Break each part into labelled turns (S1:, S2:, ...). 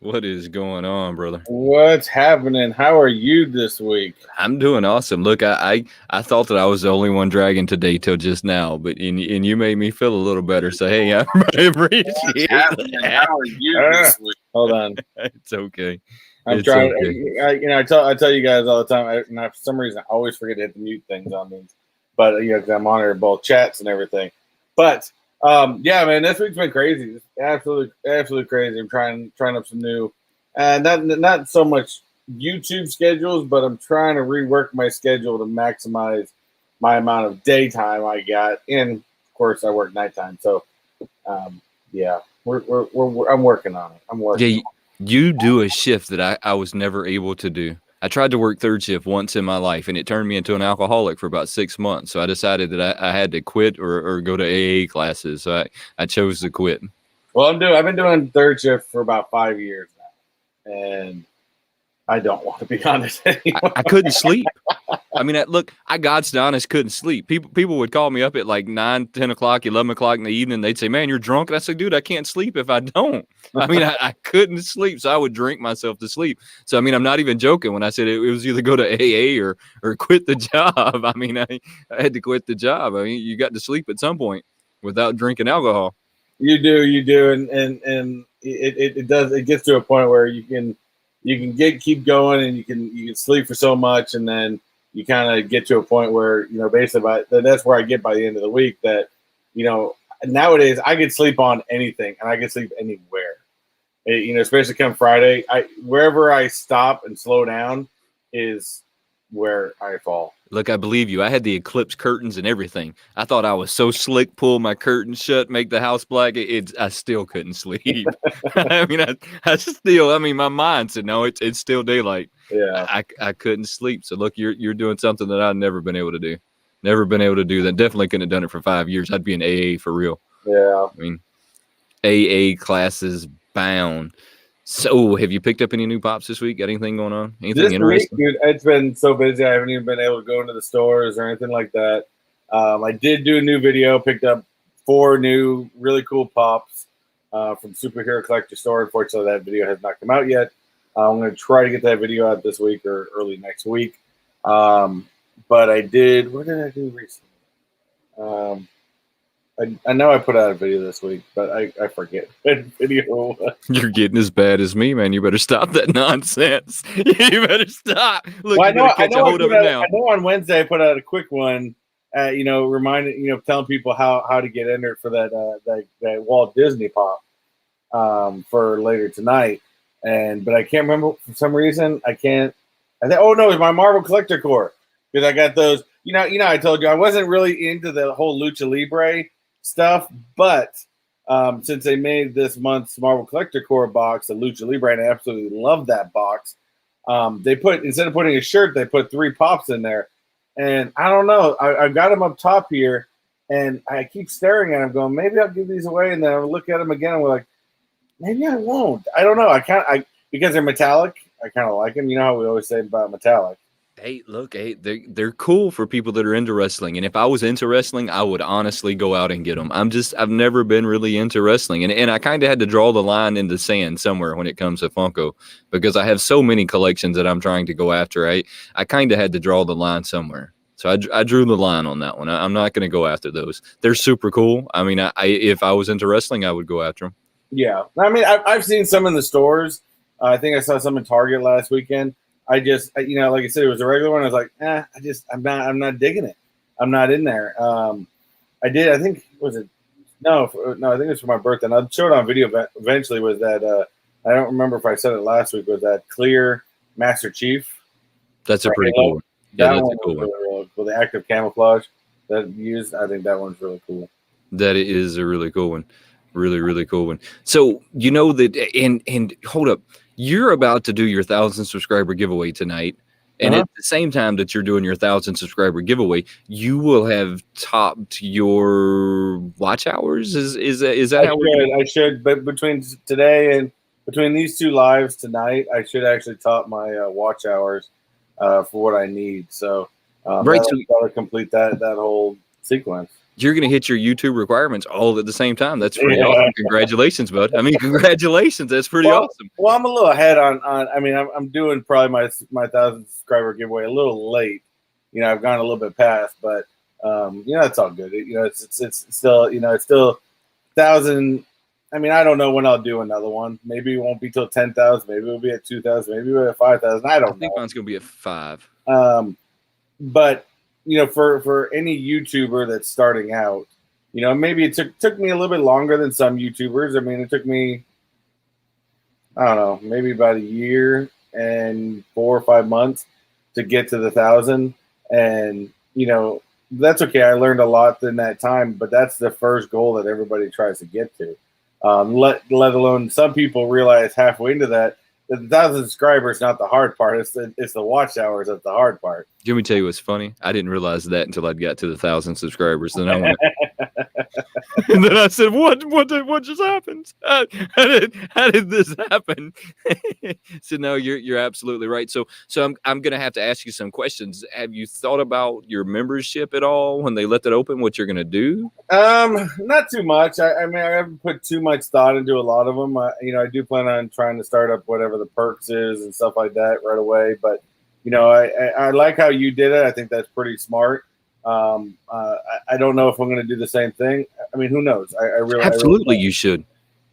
S1: What is going on, brother?
S2: What's happening? How are you this week?
S1: I'm doing awesome. Look, I thought that I was the only one dragging today till just now, but and you made me feel a little better. So hey, I
S2: What's
S1: appreciate
S2: happening?
S1: that.
S2: How are you this week? Hold on.
S1: It's okay.
S2: I'm
S1: It's
S2: trying.
S1: okay.
S2: I tell you guys all the time. And for some reason, I always forget to hit the mute things on these. But 'cause I'm on both chats and everything. But yeah, man, this week's been crazy. It's absolutely crazy. I'm trying up some new, not so much YouTube schedules, but I'm trying to rework my schedule to maximize my amount of daytime I got. And of course, I work nighttime. So yeah, I'm working on it. I'm working.
S1: Yeah, you do a shift that I was never able to do. I tried to work third shift once in my life, and it turned me into an alcoholic for about 6 months. So I decided that I had to quit or go to AA classes. So I chose to quit.
S2: Well, I've been doing third shift for about 5 years now, and I don't want to be honest anymore.
S1: I couldn't sleep. I mean, look, I God's honest couldn't sleep. People would call me up at like 9, 10 o'clock, 11 o'clock in the evening. They'd say, "Man, you're drunk." And I said, "Dude, I can't sleep if I don't." I mean, I couldn't sleep, so I would drink myself to sleep. So I mean, I'm not even joking when I said it was either go to AA or quit the job. I mean, I had to quit the job. I mean, you got to sleep at some point without drinking alcohol.
S2: You do, and it gets to a point where you can keep going, and you can sleep for so much, and then you kind of get to a point where basically that's where I get by the end of the week that nowadays I could sleep on anything and I could sleep anywhere. Especially come Friday, wherever I stop and slow down is where I fall.
S1: Look, I believe you. I had the eclipse curtains and everything. I thought I was so slick. Pull my curtains shut, make the house black. I still couldn't sleep. I mean, I mean, my mind said no. It's still daylight.
S2: Yeah,
S1: I couldn't sleep. So look, you're doing something that I've never been able to do. Never been able to do that. Definitely couldn't have done it for 5 years. I'd be in AA for real.
S2: yeah.
S1: I mean, AA classes bound. So, have you picked up any new pops this week? Got anything going on? Anything
S2: This
S1: interesting?
S2: week, dude, it's been so busy. I haven't even been able to go into the stores or anything like that. I did do a new video, picked up 4 new really cool pops from Superhero Collector Store. Unfortunately, that video has not come out yet. I'm going to try to get that video out this week or early next week. But I did. What did I do recently? I know I put out a video this week, but I forget what video.
S1: You're getting as bad as me, man. You better stop that nonsense. You better stop. Look,
S2: Well,
S1: you better catch a hold of it now.
S2: I know on Wednesday I put out a quick one, reminding telling people how to get entered for that Walt Disney pop for later tonight, but I can't remember for some reason. I can't. Oh no, it's my Marvel Collector Core because I got those. I told you I wasn't really into the whole Lucha Libre stuff, but since they made this month's Marvel Collector Core box, a Lucha Libre, and I absolutely love that box. They put, instead of putting a shirt, they put 3 pops in there, and I don't know. I've got them up top here, and I keep staring at them, going, maybe I'll give these away, and then I'll look at them again, and we're like, maybe I won't. I don't know. Because they're metallic. I kind of like them. You know how we always say about metallic.
S1: Hey, look, they're cool for people that are into wrestling. And if I was into wrestling, I would honestly go out and get them. I've never been really into wrestling. And I kind of had to draw the line in the sand somewhere when it comes to Funko because I have so many collections that I'm trying to go after. I kind of had to draw the line somewhere. So I drew the line on that one. I'm not going to go after those. They're super cool. I mean, if I was into wrestling, I would go after them.
S2: Yeah. I mean, I've seen some in the stores. I think I saw some in Target last weekend. I just, like I said, it was a regular one. I was like, I'm not digging it. I'm not in there. I think I think it was for my birthday. And I showed it on video eventually was that, I don't remember if I said it last week, was that clear Master Chief.
S1: That's a pretty cool one. Yeah, that's a cool one.
S2: Really cool. The active camouflage that used, I think that one's really cool.
S1: That is a really cool one. Really, really cool one. So, that, and hold up. You're about to do your 1,000 subscriber giveaway tonight. And at the same time that you're doing your 1,000 subscriber giveaway, you will have topped your watch hours. Is that how
S2: I should, but between these 2 lives tonight, I should actually top my watch hours for what I need. So
S1: right,
S2: that'll complete that whole sequence.
S1: you're going to hit your YouTube requirements all at the same time. That's pretty
S2: Yeah.
S1: awesome. Congratulations, bud. I mean, congratulations. That's pretty awesome.
S2: Well, I'm a little ahead on. I mean, I'm doing probably my 1,000 subscriber giveaway a little late. You know, I've gone a little bit past, but you know, it's all good. You know, it's still, you know, it's still 1,000. I mean, I don't know when I'll do another one. Maybe it won't be till 10,000. Maybe it'll be at 2,000. Maybe it'll be at 5,000. I think
S1: mine's gonna be at 5.
S2: But you know, for any YouTuber that's starting out, you know, maybe it took me a little bit longer than some YouTubers. I mean, it took me, I don't know, maybe about a year and 4 or 5 months to get to the 1,000. And you know, that's okay. I learned a lot in that time, but that's the first goal that everybody tries to get to. Let alone some people realize halfway into that the 1,000 subscribers is not the hard part. It's the watch hours that's the hard part.
S1: Let me tell you what's funny. I didn't realize that until I got to the 1,000 subscribers. Then I went, and then I said, "What just happened? How did this happen?" So no, you're absolutely right. So I'm gonna have to ask you some questions. Have you thought about your membership at all when they let that open? What you're gonna do?
S2: Not too much. I mean, I haven't put too much thought into a lot of them. You know, I do plan on trying to start up whatever the perks is and stuff like that right away. But you know, I like how you did it. I think that's pretty smart. I don't know if I'm going to do the same thing. I mean, who knows? I really
S1: absolutely you should.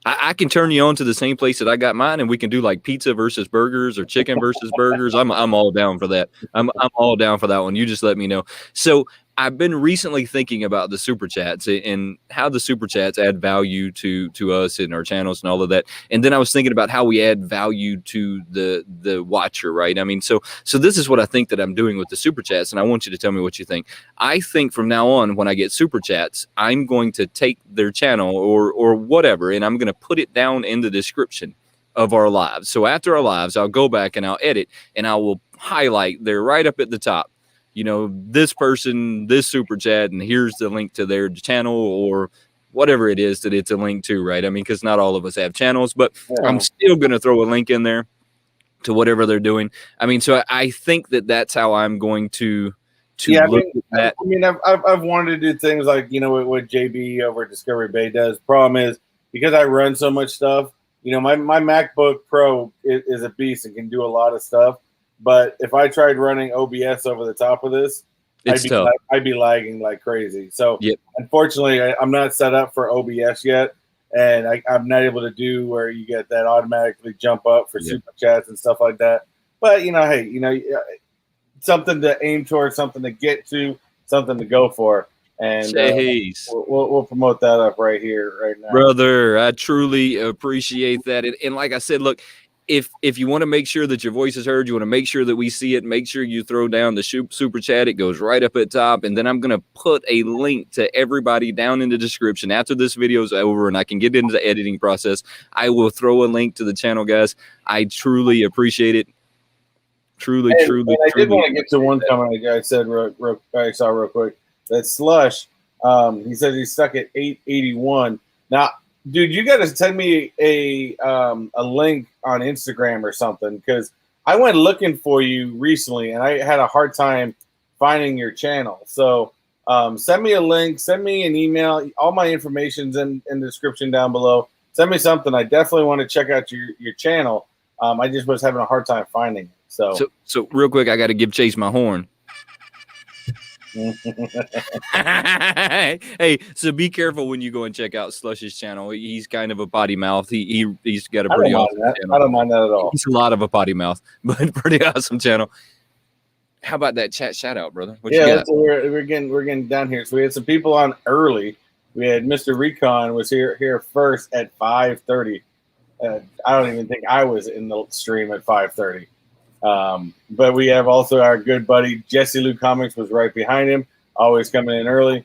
S1: I can turn you on to the same place that I got mine, and we can do like pizza versus burgers or chicken versus burgers. I'm all down for that. I'm all down for that one. You just let me know. So I've been recently thinking about the super chats and how the super chats add value to us and our channels and all of that. And then I was thinking about how we add value to the watcher, right? I mean, so this is what I think that I'm doing with the super chats, and I want you to tell me what you think. I think from now on, when I get super chats, I'm going to take their channel or whatever, and I'm going to put it down in the description of our lives. So after our lives, I'll go back and I'll edit and I will highlight. They're right up at the top. You know, this person, this super chat, and here's the link to their channel or whatever it is that it's a link to, right? I mean, because not all of us have channels, but yeah. I'm still going to throw a link in there to whatever they're doing. I mean, so I think that's how I'm going to look at that.
S2: I mean, I've wanted to do things like, you know, what JB over at Discovery Bay does. Problem is, because I run so much stuff, you know, my MacBook Pro is a beast and can do a lot of stuff. But if I tried running OBS over the top of this, I'd be lagging like crazy. So unfortunately, I'm not set up for OBS yet. And I'm not able to do where you get that automatically jump up for super chats and stuff like that. But, you know, hey, you know, something to aim towards, something to get to, something to go for. And we'll promote that up right here, right now.
S1: Brother, I truly appreciate that. And like I said, look, if you want to make sure that your voice is heard, you want to make sure that we see it, make sure you throw down the super chat. It goes right up at top. And then I'm going to put a link to everybody down in the description. After this video is over and I can get into the editing process, I will throw a link to the channel, guys. I truly appreciate it. Truly.
S2: I did want to get to one comment I said I saw real quick. That Slush, he says he's stuck at 881. Now, dude, you got to send me a link on Instagram or something, because I went looking for you recently and I had a hard time finding your channel. So send me a link, send me an email. All my information's in the description down below. Send me something. I definitely want to check out your channel. I just was having a hard time finding it. So
S1: real quick, I got to give Chase my horn. Hey, so be careful when you go and check out Slush's channel. He's kind of a potty mouth. He's got a pretty awesome channel.
S2: I don't mind that at all.
S1: He's a lot of a potty mouth, but pretty awesome channel. How about that chat shout out, brother? What you got?
S2: So we're getting down here. So we had some people on early. We had Mr. Recon was here first at 5:30. I don't even think I was in the stream at 5:30. But we have also our good buddy YessiLou Comics was right behind him, always coming in early.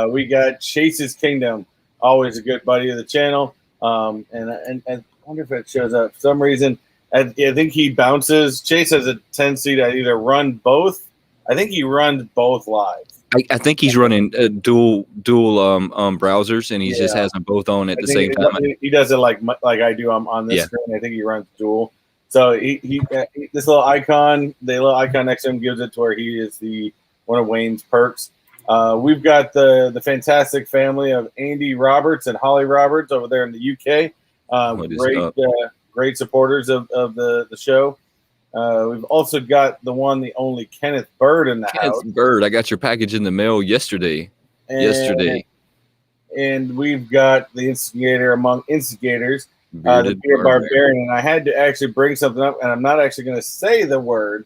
S2: We got Chase's Kingdom, always a good buddy of the channel. And I wonder if it shows up for some reason. I think he bounces. Chase has a tendency to either run both. I think he runs both live.
S1: I think he's running dual browsers, and he just has them both on at the same time.
S2: He does it like I do on this screen. I think he runs dual. So he this little icon, the little icon next to him gives it to where he is one of Wayne's perks. We've got the fantastic family of Andy Roberts and Holly Roberts over there in the UK. Great supporters of the show. We've also got the one, the only Kenneth Bird in the house.
S1: Bird, I got your package in the mail yesterday.
S2: And we've got the instigator among instigators, the Barbarian. And I had to actually bring something up, and I'm not actually going to say the word,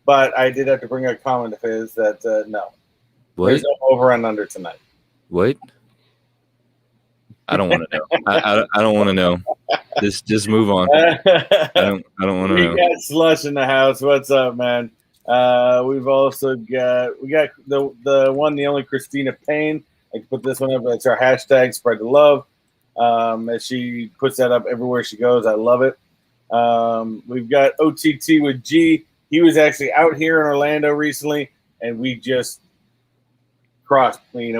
S2: but I did have to bring a comment of his that no.
S1: What?
S2: There's no over and under tonight.
S1: What? I don't want to know. I don't want to know. Just move on. I don't want to know.
S2: We got Slush in the house. What's up, man? We've also got the one, the only Christina Payne. I can put this one up. It's our hashtag spread the love. As she puts that up everywhere she goes. I love it. We've got OTT with G. He was actually out here in Orlando recently, and we just crossed. We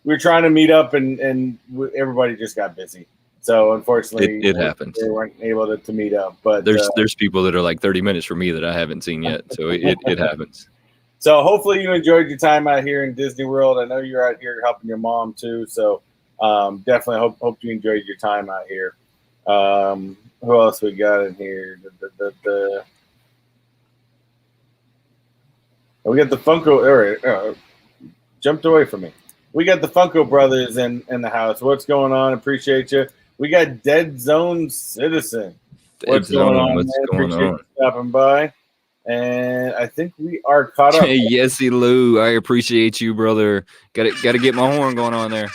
S2: were trying to meet up, and everybody just got busy. So unfortunately,
S1: it happens.
S2: We weren't able to meet up. But
S1: there's people that are like 30 minutes from me that I haven't seen yet. So it happens.
S2: So hopefully you enjoyed your time out here in Disney World. I know you're out here helping your mom too. So definitely hope you enjoyed your time out here. Who else we got in here? We got the Funko. Jumped away from me. We got the Funko brothers in the house. What's going on? Appreciate you. We got Dead Zone Citizen. What's going on? Appreciate you stopping by. And I think we are caught up.
S1: Hey, YessiLou, I appreciate you, brother. Got to get my horn going on there.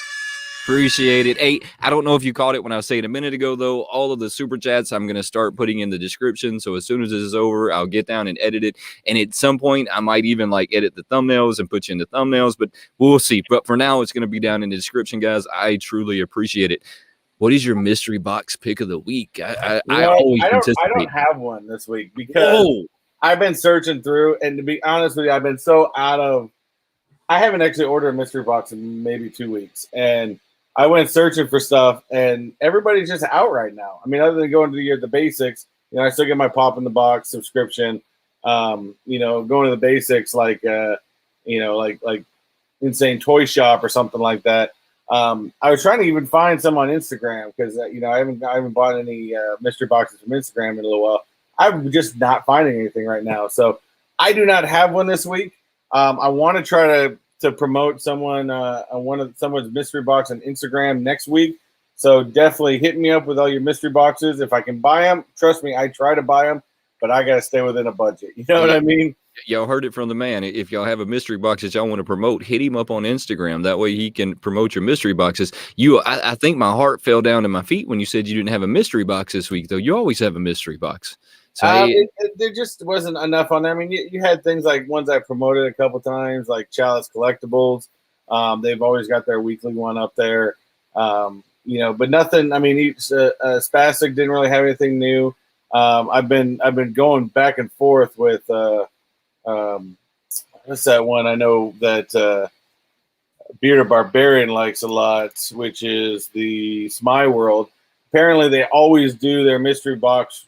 S1: Appreciate it. Hey, I don't know if you caught it when I was saying a minute ago, though. All of the super chats I'm going to start putting in the description. So as soon as this is over, I'll get down and edit it. And at some point, I might even like edit the thumbnails and put you in the thumbnails. But we'll see. But for now, it's going to be down in the description, guys. I truly appreciate it. What is your mystery box pick of the week? I
S2: don't have one this week because I've been searching through. And to be honest with you, I've been so out of – I haven't actually ordered a mystery box in maybe 2 weeks. And I went searching for stuff, and everybody's just out right now. I mean, other than going to the basics, I still get my Pop in the Box subscription. Going to the basics like Insane Toy Shop or something like that. I was trying to even find some on Instagram because I haven't bought any mystery boxes from Instagram in a little while. I'm just not finding anything right now, so I do not have one this week. I want to try to promote someone's mystery box on Instagram next week. So definitely hit me up with all your mystery boxes. If I can buy them, trust me, I try to buy them, but I got to stay within a budget. You know what I mean?
S1: Y'all heard it from the man. If y'all have a mystery box that y'all want to promote, hit him up on Instagram. That way he can promote your mystery boxes. I think my heart fell down to my feet when you said you didn't have a mystery box this week, though. You always have a mystery box. So
S2: there just wasn't enough on there. I mean, you had things like ones I promoted a couple times, like Chalice Collectibles. They've always got their weekly one up there, but nothing. I mean, Spastic didn't really have anything new. I've been going back and forth with what's that one? I know that Bearded Barbarian likes a lot, which is the Smy World. Apparently, they always do their mystery box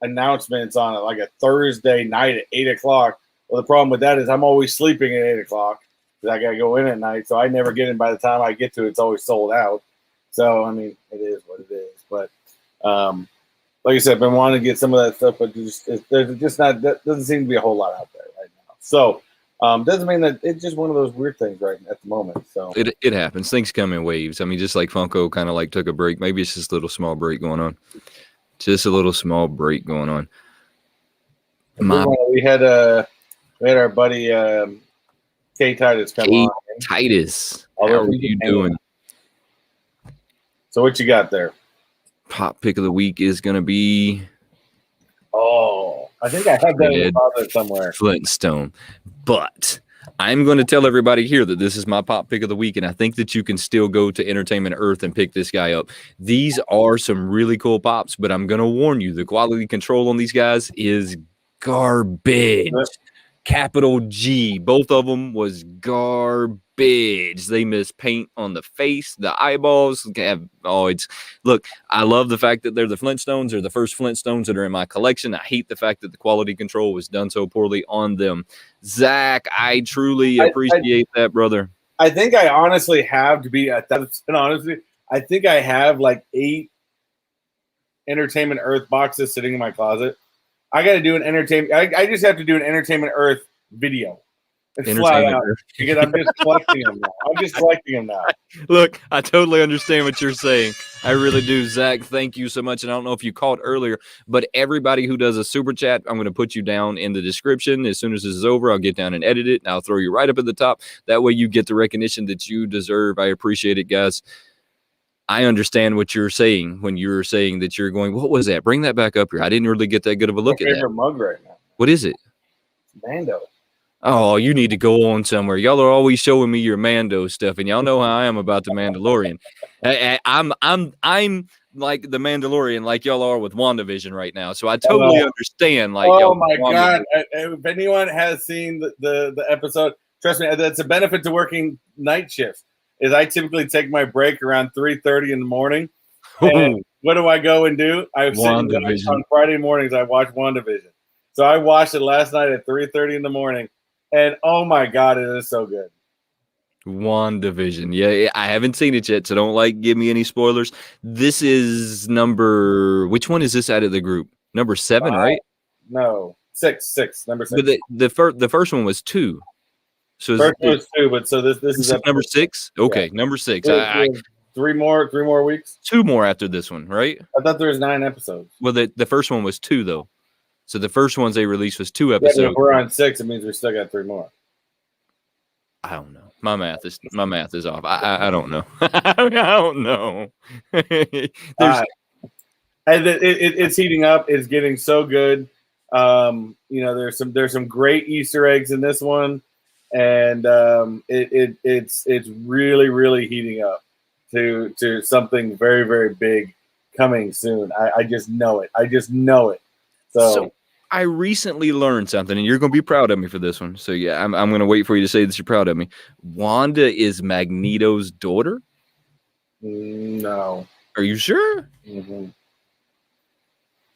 S2: announcements on it like a Thursday night at 8:00. Well, the problem with that is I'm always sleeping at 8:00 because I got to go in at night. So I never get in. By the time I get to it, it's always sold out. So, I mean, it is what it is. But like I said, I've been wanting to get some of that stuff, but there's just not, that doesn't seem to be a whole lot out there right now. So doesn't mean that it's just one of those weird things right at the moment. So
S1: it happens. Things come in waves. I mean, just like Funko kind of like took a break. Maybe it's just a little small break going on. Just a little small break going on.
S2: We had our buddy K Titus come on.
S1: Titus, how are you doing?
S2: So what you got there?
S1: Pop pick of the week is gonna be.
S2: Oh, I think I have that in the closet somewhere.
S1: Flintstone, but I'm going to tell everybody here that this is my pop pick of the week, and I think that you can still go to Entertainment Earth and pick this guy up. These are some really cool pops, but I'm going to warn you, the quality control on these guys is garbage. Capital G. Both of them was garbage. They miss paint on the face, the eyeballs. Look, I love the fact that they're the Flintstones. They're the first Flintstones that are in my collection. I hate the fact that the quality control was done so poorly on them. Zach, I truly appreciate that, brother.
S2: I think I honestly have, to be 1,000% honestly, I think I have like 8 Entertainment Earth boxes sitting in my closet. I got to do an entertainment. I just have to do an Entertainment Earth video. It's flat out because I'm just collecting them now. I'm just collecting them now.
S1: Look, I totally understand what you're saying. I really do, Zach. Thank you so much. And I don't know if you called earlier, but everybody who does a super chat, I'm going to put you down in the description. As soon as this is over, I'll get down and edit it, and I'll throw you right up at the top. That way you get the recognition that you deserve. I appreciate it, guys. I understand what you're saying when you're saying that you're going, what was that? Bring that back up here. I didn't really get that good of a look at that.
S2: Favorite mug right now.
S1: What is it?
S2: Mando.
S1: Oh, you need to go on somewhere. Y'all are always showing me your Mando stuff, and y'all know how I am about the Mandalorian. I'm like the Mandalorian, like y'all are with WandaVision right now. So I totally understand. Like,
S2: oh my God! If anyone has seen the episode, trust me, that's a benefit to working night shifts. Is I typically take my break around 3:30 in the morning. And what do I go and do? I sit on Friday mornings. I watch WandaVision. So I watched it last night at 3:30 in the morning. And oh my God, it is so good.
S1: WandaVision. Yeah, I haven't seen it yet, so don't give me any spoilers. This is which one is this out of the group? Number 7, right?
S2: No, 6. Number 6.
S1: But the first one was 2. So
S2: first one was 2, but so this is
S1: number 6. Okay, yeah. Number 6.
S2: Three more weeks.
S1: 2 more after this one, right?
S2: I thought there was 9 episodes.
S1: Well, the first one was 2 though. So the first ones they released was 2 episodes.
S2: Yeah, if we're on 6, it means we still got 3 more.
S1: I don't know. My math is off. I don't know. I don't know.
S2: It's heating up. It's getting so good. There's some great Easter eggs in this one, and it's really, really heating up to something very, very big coming soon. I just know it. So
S1: I recently learned something, and you're going to be proud of me for this one. So, yeah, I'm going to wait for you to say that you're proud of me. Wanda is Magneto's daughter?
S2: No.
S1: Are you sure?
S2: Mm-hmm.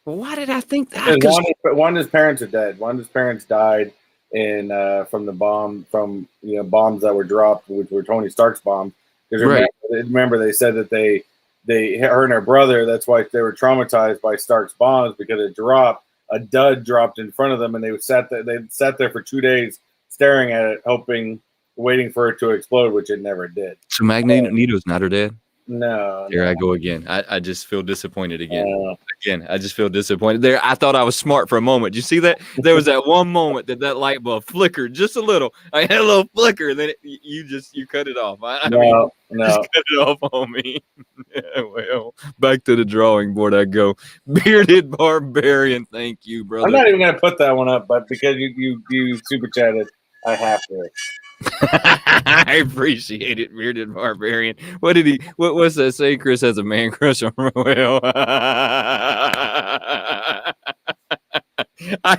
S1: Why did I think that?
S2: Wanda's parents are dead. Wanda's parents died from the bomb, from bombs that were dropped, which were Tony Stark's bombs. Because remember, they said that they her and her brother, that's why they were traumatized by Stark's bombs, because it dropped. A dud dropped in front of them, and they sat there for 2 days staring at it, waiting for it to explode, which it never did.
S1: So Magneto's not her dad?
S2: No.
S1: Here I go again. I just feel disappointed again. I just feel disappointed. There, I thought I was smart for a moment. You see that? There was that one moment that light bulb flickered just a little. I had a little flicker, and then you cut it off.
S2: No.
S1: Just cut it off on me. Yeah, well, back to the drawing board I go. Bearded Barbarian, thank you, brother.
S2: I'm not even going to put that one up, but because you super chatted, I have to.
S1: I appreciate it, Bearded Barbarian. What's that say? Chris has a man crush on Roel. I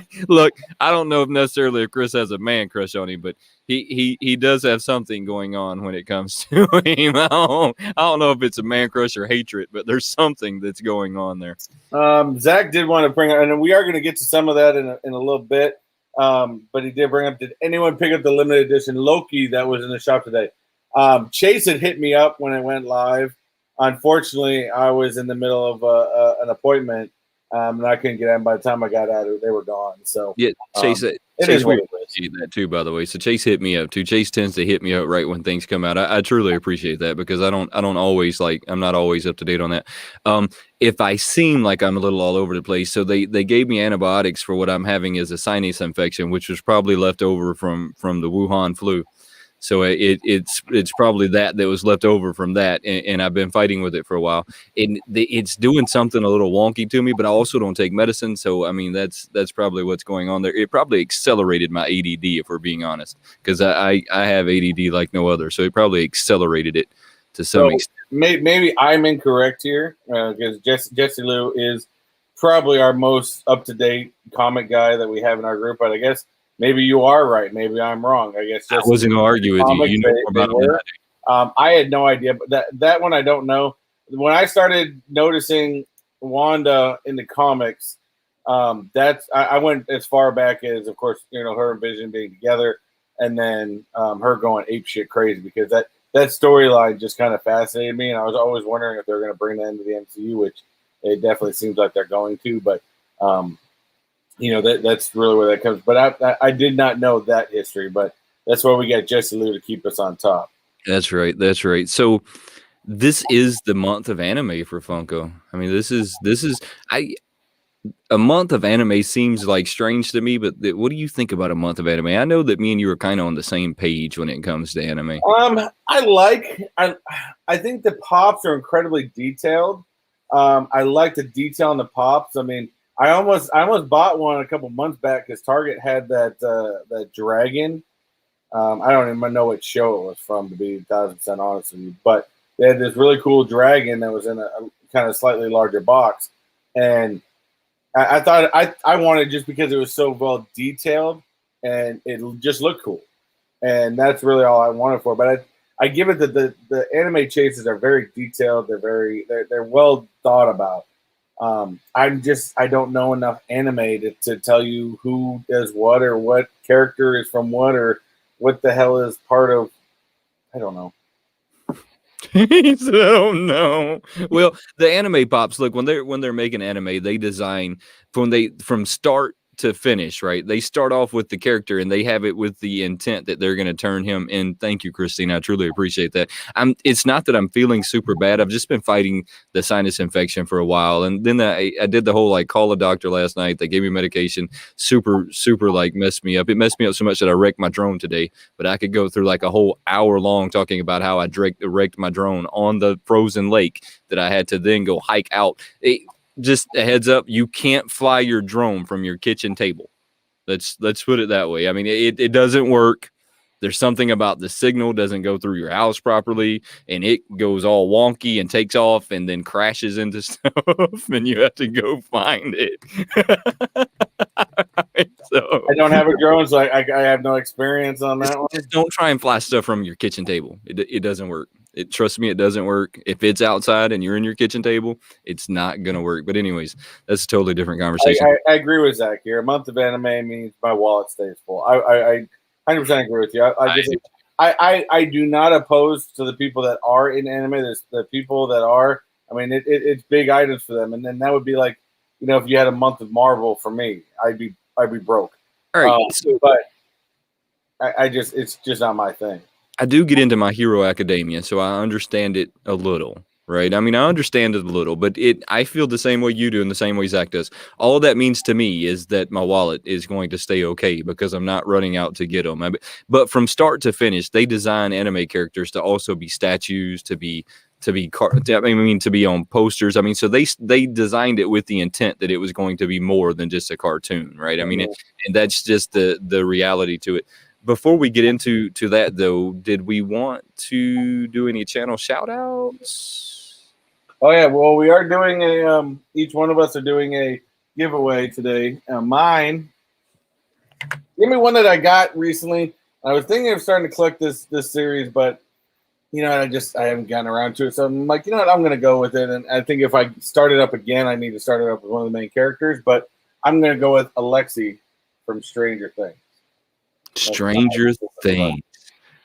S1: don't know if necessarily if Chris has a man crush on him, but he does have something going on when it comes to him. I don't know if it's a man crush or hatred, but there's something that's going on there.
S2: Zach did want to bring up, and we are going to get to some of that in a little bit. But he did bring up, did anyone pick up the limited edition Loki that was in the shop today? Chase had hit me up when it went live. Unfortunately, I was in the middle of an appointment, and I couldn't get in. By the time I got out, they were gone. So
S1: yeah, Chase,
S2: Chase
S1: we appreciate that too, by the way. So Chase hit me up too. Chase tends to hit me up right when things come out. I truly appreciate that, because I don't always I'm not always up to date on that. If I seem like I'm a little all over the place, so they gave me antibiotics for what I'm having is a sinus infection, which was probably left over from the Wuhan flu. So it's probably that was left over from that, and I've been fighting with it for a while. And it's doing something a little wonky to me, but I also don't take medicine. So I mean, that's probably what's going on there. It probably accelerated my ADD, if we're being honest, because I have ADD like no other. So it probably accelerated it to some extent.
S2: Maybe I'm incorrect here, because YessiLou is probably our most up-to-date comic guy that we have in our group, but I guess maybe you are right. Maybe I'm wrong. I guess
S1: I wasn't going to argue with you. You know more about
S2: it. I had no idea, but that one I don't know. When I started noticing Wanda in the comics, I went as far back as, of course, her and Vision being together. and then her going apeshit crazy, because that storyline just kind of fascinated me, and I was always wondering if they're going to bring that into the MCU, which it definitely seems like they're going to. But that's really where that comes. But I did not know that history, but that's why we got YessiLou to keep us on top.
S1: That's right. That's right. So this is the month of anime for Funko. I mean, this is a month of anime seems like strange to me, but what do you think about a month of anime? I know that me and you are kind of on the same page when it comes to anime.
S2: I think the pops are incredibly detailed. I like the detail in the pops. I mean, I almost bought one a couple months back because Target had that dragon. I don't even know what show it was from, to be 1,000% honest with you, but they had this really cool dragon that was in a kind of slightly larger box, and I thought I wanted, just because it was so well detailed and it just looked cool, and that's really all I wanted for. But I give it that the anime chases are very detailed. They're well thought about. I don't know enough anime to tell you who does what, or what character is from what, or what the hell is part of. I don't know.
S1: He said, "Oh no." Well, the anime pops, look, when they're making anime, they design from start to finish, right? They start off with the character, and they have it with the intent that they're going to turn him in. Thank you, Christine. I truly appreciate that. It's not that I'm feeling super bad. I've just been fighting the sinus infection for a while, and then I did the whole like call a doctor last night. They gave me medication. Super like messed me up. It messed me up so much that I wrecked my drone today. But I could go through like a whole hour long talking about how I wrecked my drone on the frozen lake that I had to then go hike out. Just a heads up, you can't fly your drone from your kitchen table. Let's put it that way. I mean, it doesn't work. There's something about the signal doesn't go through your house properly, and it goes all wonky and takes off and then crashes into stuff, and you have to go find it. So
S2: I don't have a drone, so I have no experience on that one.
S1: Just don't try and fly stuff from your kitchen table. It doesn't work. Trust me, it doesn't work. If it's outside and you're in your kitchen table, it's not going to work. But anyways, that's a totally different conversation.
S2: I agree with Zach here. A month of anime means my wallet stays full. I 100% agree with you. I do not oppose to the people that are in anime. There's the people that are. I mean, it's big items for them, and then that would be like, if you had a month of Marvel for me, I'd be broke.
S1: All right,
S2: but it's just not my thing.
S1: I do get into My Hero Academia, so I understand it a little, right? I mean, I understand it a little, but I feel the same way you do and the same way Zach does. All that means to me is that my wallet is going to stay okay because I'm not running out to get them. But from start to finish, they design anime characters to also be statues, to be on posters. I mean, so they designed it with the intent that it was going to be more than just a cartoon, right? I mean, and that's just the reality to it. Before we get into that, though, did we want to do any channel shout outs?
S2: Oh yeah, well, we are doing each one of us are doing a giveaway today. Mine, give me one that I got recently. I was thinking of starting to collect this series, but I haven't gotten around to it. So I'm like, I'm going to go with it. And I think if I start it up again, I need to start it up with one of the main characters. But I'm going to go with Alexi from Stranger Things.
S1: Stranger Things.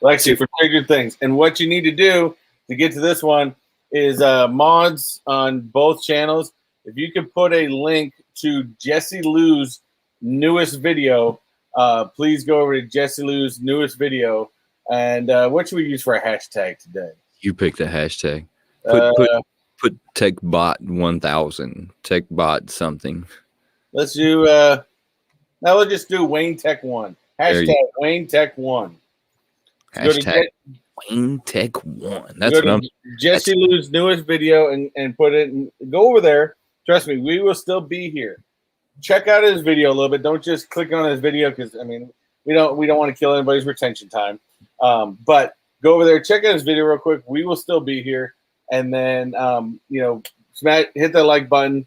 S2: Alexi from Stranger Things. And what you need to do to get to this one is mods on both channels. If you could put a link to YessiLou's newest video, please go over to YessiLou's newest video. And what should we use for a hashtag today?
S1: You pick the hashtag. Put Techbot 1000. Techbot something.
S2: Let's do now let's just do WayneTech 1. Hashtag WayneTech 1.
S1: Hashtag WayneTech 1. That's what I'm
S2: YessiLou's newest video and put it and go over there. Trust me, we will still be here. Check out his video a little bit. Don't just click on his video because we don't want to kill anybody's retention time. But go over there, check out his video real quick. We will still be here, and then hit that like button.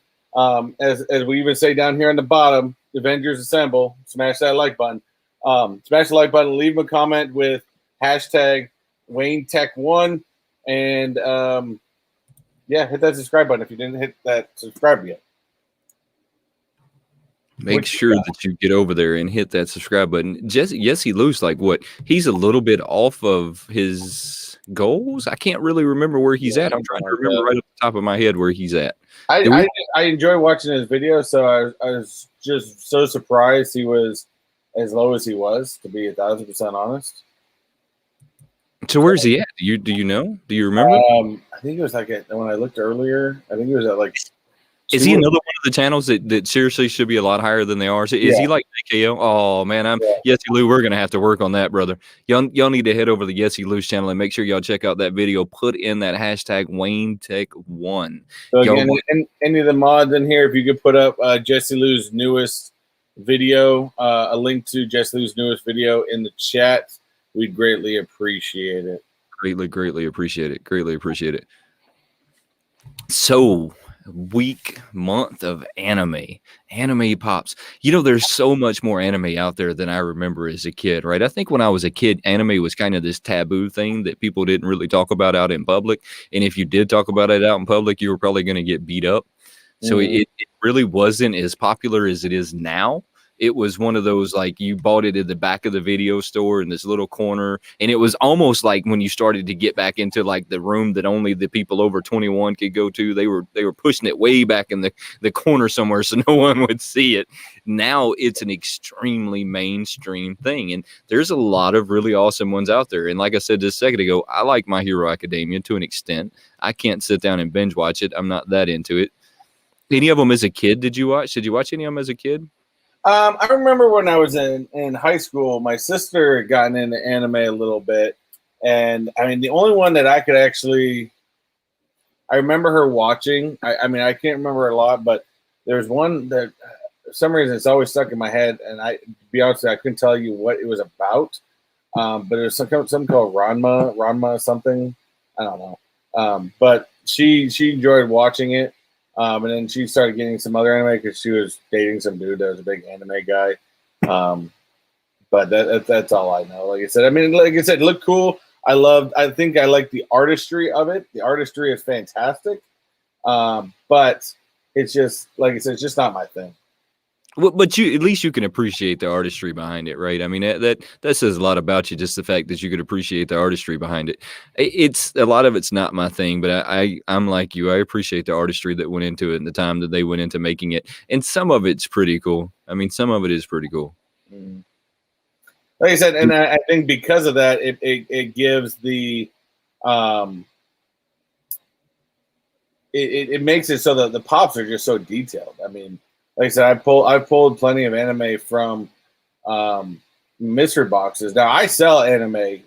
S2: As we even say down here on the bottom, Avengers Assemble. Smash that like button. Smash the like button. Leave a comment with hashtag WayneTech1, and hit that subscribe button if you didn't hit that subscribe yet.
S1: Make sure that you get over there and hit that subscribe button. YessiLou's like what? He's a little bit off of his goals. I can't really remember where he's at. I'm trying to remember right off the top of my head where he's at.
S2: I enjoy watching his videos, so I was just so surprised he was as low as he was, to be 1,000% honest.
S1: So where's he at? Do you know? Do you remember?
S2: I think it was like when I looked earlier. I think it was at like.
S1: Is he another one of the channels that seriously should be a lot higher than they are? So is he like KO? Oh man, YessiLou. We're gonna have to work on that, brother. Y'all need to head over to the YessiLou's channel and make sure y'all check out that video. Put in that hashtag WayneTech1.
S2: So again, any of the mods in here, if you could put up YessiLou's newest video, a link to YessiLou's newest video in the chat, we'd greatly appreciate it.
S1: Greatly appreciate it. Greatly appreciate it. So. Month of anime pops. You know, there's so much more anime out there than I remember as a kid, right? I think when I was a kid, anime was kind of this taboo thing that people didn't really talk about out in public. And if you did talk about it out in public, you were probably going to get beat up. So it really wasn't as popular as it is now. It was one of those, like, you bought it at the back of the video store in this little corner. And it was almost like when you started to get back into like the room that only the people over 21 could go to, they were pushing it way back in the corner somewhere so no one would see it. Now it's an extremely mainstream thing. And there's a lot of really awesome ones out there. And like I said just a second ago, I like My Hero Academia to an extent. I can't sit down and binge watch it. I'm not that into it. Any of them as a kid did you watch? Did you watch any of them as a kid?
S2: I remember when I was in high school, my sister had gotten into anime a little bit. And I mean, the only one that I could actually, I remember her watching. I mean, I can't remember a lot, but there's one that for some reason it's always stuck in my head. And to be honest, I couldn't tell you what it was about. But it was something called Ranma something. I don't know. But she enjoyed watching it. And then she started getting some other anime because she was dating some dude that was a big anime guy. But that's all I know. Like I said, it looked cool. I think I like the artistry of it. The artistry is fantastic. But it's just, like I said, it's just not my thing.
S1: Well, but at least you can appreciate the artistry behind it, right? I mean, that says a lot about you, just the fact that you could appreciate the artistry behind it. It's a lot of it's not my thing, but I'm like you. I appreciate the artistry that went into it and the time that they went into making it. And some of it's pretty cool. I mean, some of it is pretty cool.
S2: Like I said, and I think because of that, it gives the it makes it so that the pops are just so detailed. I mean, like I said, I've pulled plenty of anime from mystery boxes. Now I sell anime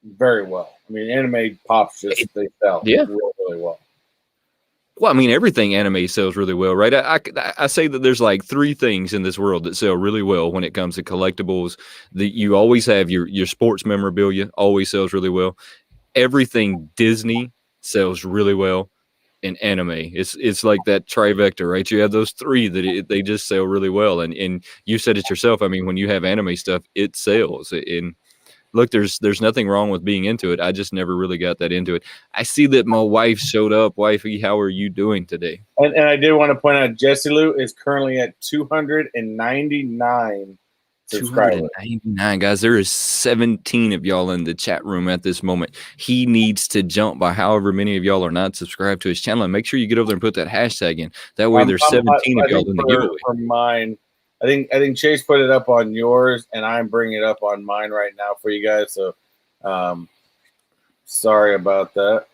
S2: very well. I mean, anime pops they sell really, really well.
S1: Well, I mean, everything anime sells really well, right? I say that there's like three things in this world that sell really well when it comes to collectibles. That you always have your sports memorabilia always sells really well. Everything Disney sells really well. In anime, it's like that trifecta, right? You have those three that they just sell really well, and you said it yourself. I mean, when you have anime stuff, it sells. And look, there's nothing wrong with being into it. I just never really got that into it. I see that my wife showed up. Wifey, how are you doing today?
S2: And I did want to point out, YessiLou is currently at 299 subscribers.
S1: 299, guys. There is 17 of y'all in the chat room at this moment. He needs to jump by however many of y'all are not subscribed to his channel. And make sure you get over there and put that hashtag in. That way there's 17 of y'all in the giveaway.
S2: For mine, I think Chase put it up on yours, and I'm bringing it up on mine right now for you guys. So sorry about that.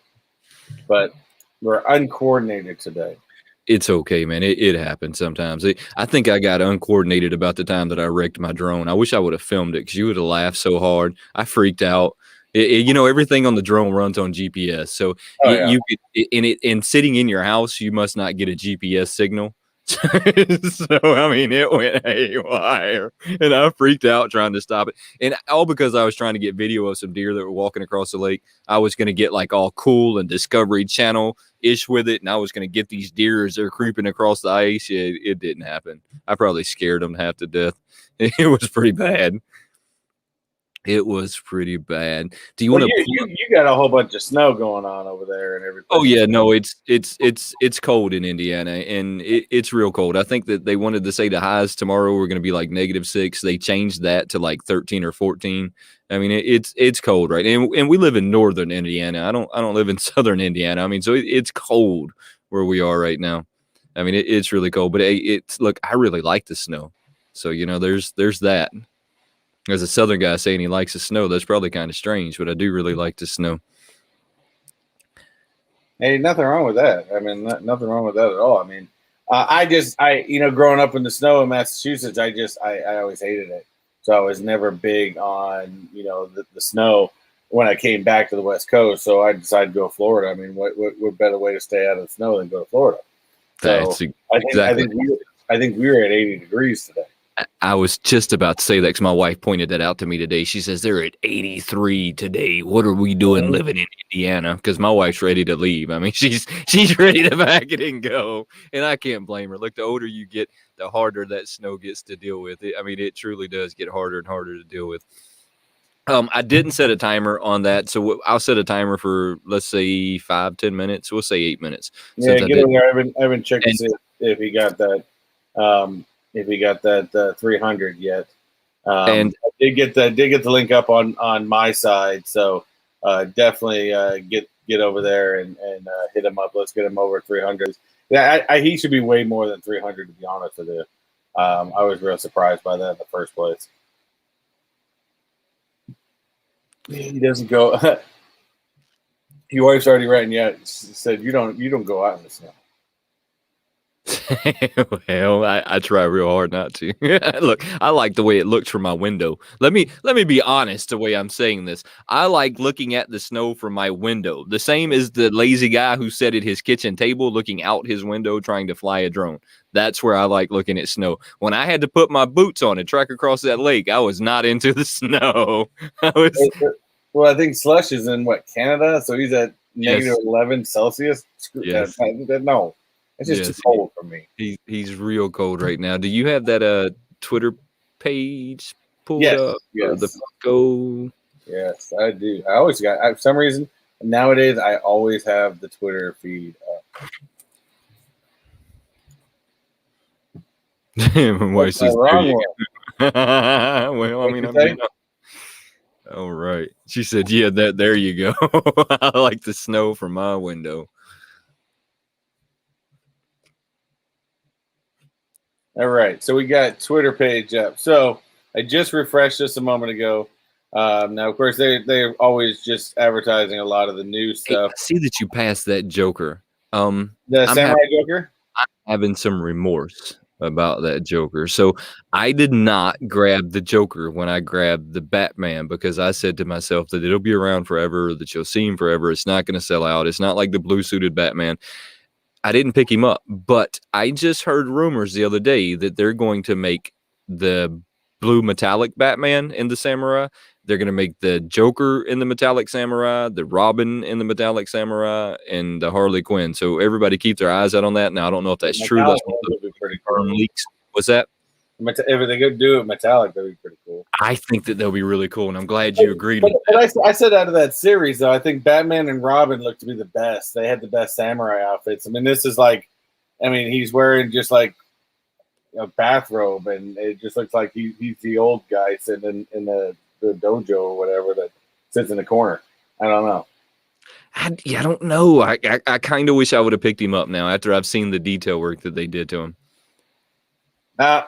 S2: But we're uncoordinated today.
S1: It's okay, man. It happens sometimes. I think I got uncoordinated about the time that I wrecked my drone. I wish I would have filmed it because you would have laughed so hard. I freaked out. You know, everything on the drone runs on GPS. So you could, sitting in your house, you must not get a GPS signal. So I mean, it went haywire, and I freaked out trying to stop it, and all because I was trying to get video of some deer that were walking across the lake. I was going to get like all cool and Discovery Channel ish with it, and I was going to get these deer as they're creeping across the ice. It didn't happen. I probably scared them half to death. It was pretty bad. It was pretty bad. Do you
S2: Well,
S1: want to
S2: you got a whole bunch of snow going on over there and everything.
S1: Oh yeah, no, it's cold in Indiana, and it's real cold. I think that they wanted to say the highs tomorrow were going to be like -6. They changed that to like 13 or 14. I mean, it's cold, right? And we live in northern Indiana. I don't live in southern Indiana. I mean, so it's cold where we are right now. I mean, it's really cold. But it's look, I really like the snow. So there's that. As a southern guy saying he likes the snow, that's probably kind of strange, but I do really like the snow.
S2: Hey, nothing wrong with that. I mean, nothing wrong with that at all. I mean, growing up in the snow in Massachusetts, I always hated it. So I was never big on, the snow when I came back to the West Coast. So I decided to go to Florida. I mean, what better way to stay out of the snow than go to Florida? So I think we were at 80 degrees today.
S1: I was just about to say that because my wife pointed that out to me today. She says they're at 83 today. What are we doing living in Indiana? Because my wife's ready to leave. I mean, she's ready to pack it and go, and I can't blame her. Look, the older you get, the harder that snow gets to deal with. I mean, it truly does get harder and harder to deal with. I didn't set a timer on that, so I'll set a timer for, let's say 5-10 minutes. We'll say 8 minutes.
S2: Yeah, get in there. I haven't checked to see if he got that. If he got that 300 yet.
S1: And
S2: I did get the link up on my side, so definitely get over there and hit him up. Let's get him over 300. Yeah, he should be way more than 300, to be honest with you. I was real surprised by that in the first place. He doesn't go. Your wife's already writing yet. She said you don't go out in the snow.
S1: Well, I try real hard not to. Look, I like the way it looks from my window. Let me be honest the way I'm saying this. I like looking at the snow from my window. The same as the lazy guy who sat at his kitchen table looking out his window trying to fly a drone. That's where I like looking at snow. When I had to put my boots on and trek across that lake, I was not into the snow.
S2: Well, I think Slush is in Canada, so he's at
S1: Yes.
S2: -11 Celsius.
S1: Yes.
S2: No. It's just too cold for me.
S1: He's real cold right now. Do you have that Twitter page pulled up?
S2: Yes.
S1: The FUNKO?
S2: Yes, I do. I always got, for some reason, nowadays I always have the Twitter feed up.
S1: What's
S2: wrong
S1: well, I mean, all right. She said, "Yeah, there you go." I like the snow from my window.
S2: All right, so we got Twitter page up. So I just refreshed this a moment ago. Now, of course, they're always just advertising a lot of the new stuff.
S1: Hey, I see that you passed that Joker.
S2: The Samurai Joker.
S1: I'm having some remorse about that Joker. So I did not grab the Joker when I grabbed the Batman because I said to myself that it'll be around forever, that you'll see him forever. It's not going to sell out. It's not like the blue suited Batman. I didn't pick him up, but I just heard rumors the other day that they're going to make the blue metallic Batman in the Samurai. They're going to make the Joker in the metallic Samurai, the Robin in the metallic Samurai, and the Harley Quinn. So everybody keep their eyes out on that. Now, I don't know if that's true. That's one of the pretty firm leaks. What's that?
S2: If they could do it metallic, that'd be pretty cool.
S1: I think that they'll be really cool, and I'm glad you agreed with
S2: that. I said out of that series, though, I think Batman and Robin looked to be the best. They had the best samurai outfits. I mean, this is he's wearing just like a bathrobe, and it just looks like he's the old guy sitting in the dojo or whatever that sits in the corner. I don't know.
S1: I don't know. I kind of wish I would have picked him up now after I've seen the detail work that they did to him.
S2: I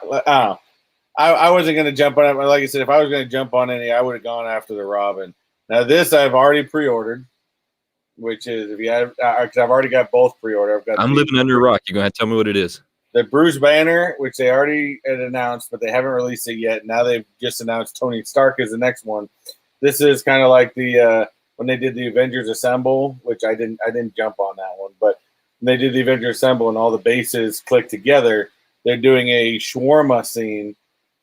S2: wasn't going to jump on it. Like I said, if I was going to jump on any, I would have gone after the Robin. Now, this I've already pre-ordered, which is because I've already got both pre-ordered.
S1: I'm living under a rock. You're going to have to tell me what it is.
S2: The Bruce Banner, which they already had announced, but they haven't released it yet. Now they've just announced Tony Stark is the next one. This is kind of like the when they did the Avengers Assemble, which I didn't jump on that one, but when they did the Avengers Assemble and all the bases click together, they're doing a shawarma scene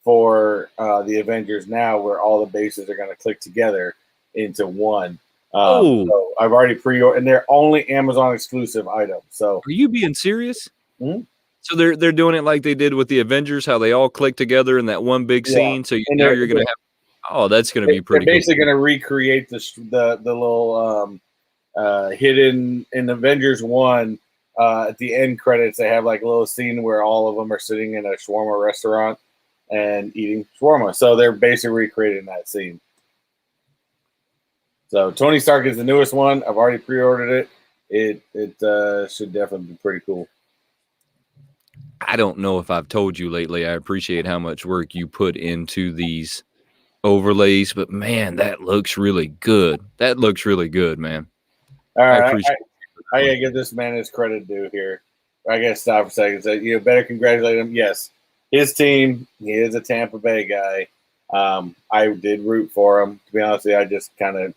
S2: for the Avengers now, where all the bases are going to click together into one. So I've already pre-ordered, and they're only Amazon exclusive items. So
S1: are you being serious?
S2: Mm-hmm.
S1: So they're doing it like they did with the Avengers, how they all click together in that one big scene. So now you're going to have Oh, that's going to be
S2: They're
S1: pretty cool.
S2: basically going to recreate the little hidden in Avengers 1. At the end credits, they have like a little scene where all of them are sitting in a shawarma restaurant and eating shawarma. So they're basically recreating that scene. So Tony Stark is the newest one. I've already pre-ordered it. It should definitely be pretty cool.
S1: I don't know if I've told you lately, I appreciate how much work you put into these overlays, but man, that looks really good. That looks really good, man.
S2: All
S1: I
S2: right,
S1: appreciate
S2: I gotta give this man his credit due here. I gotta stop for a second. So, better congratulate him. Yes, his team. He is a Tampa Bay guy. I did root for him. To be honest with you, I just kind of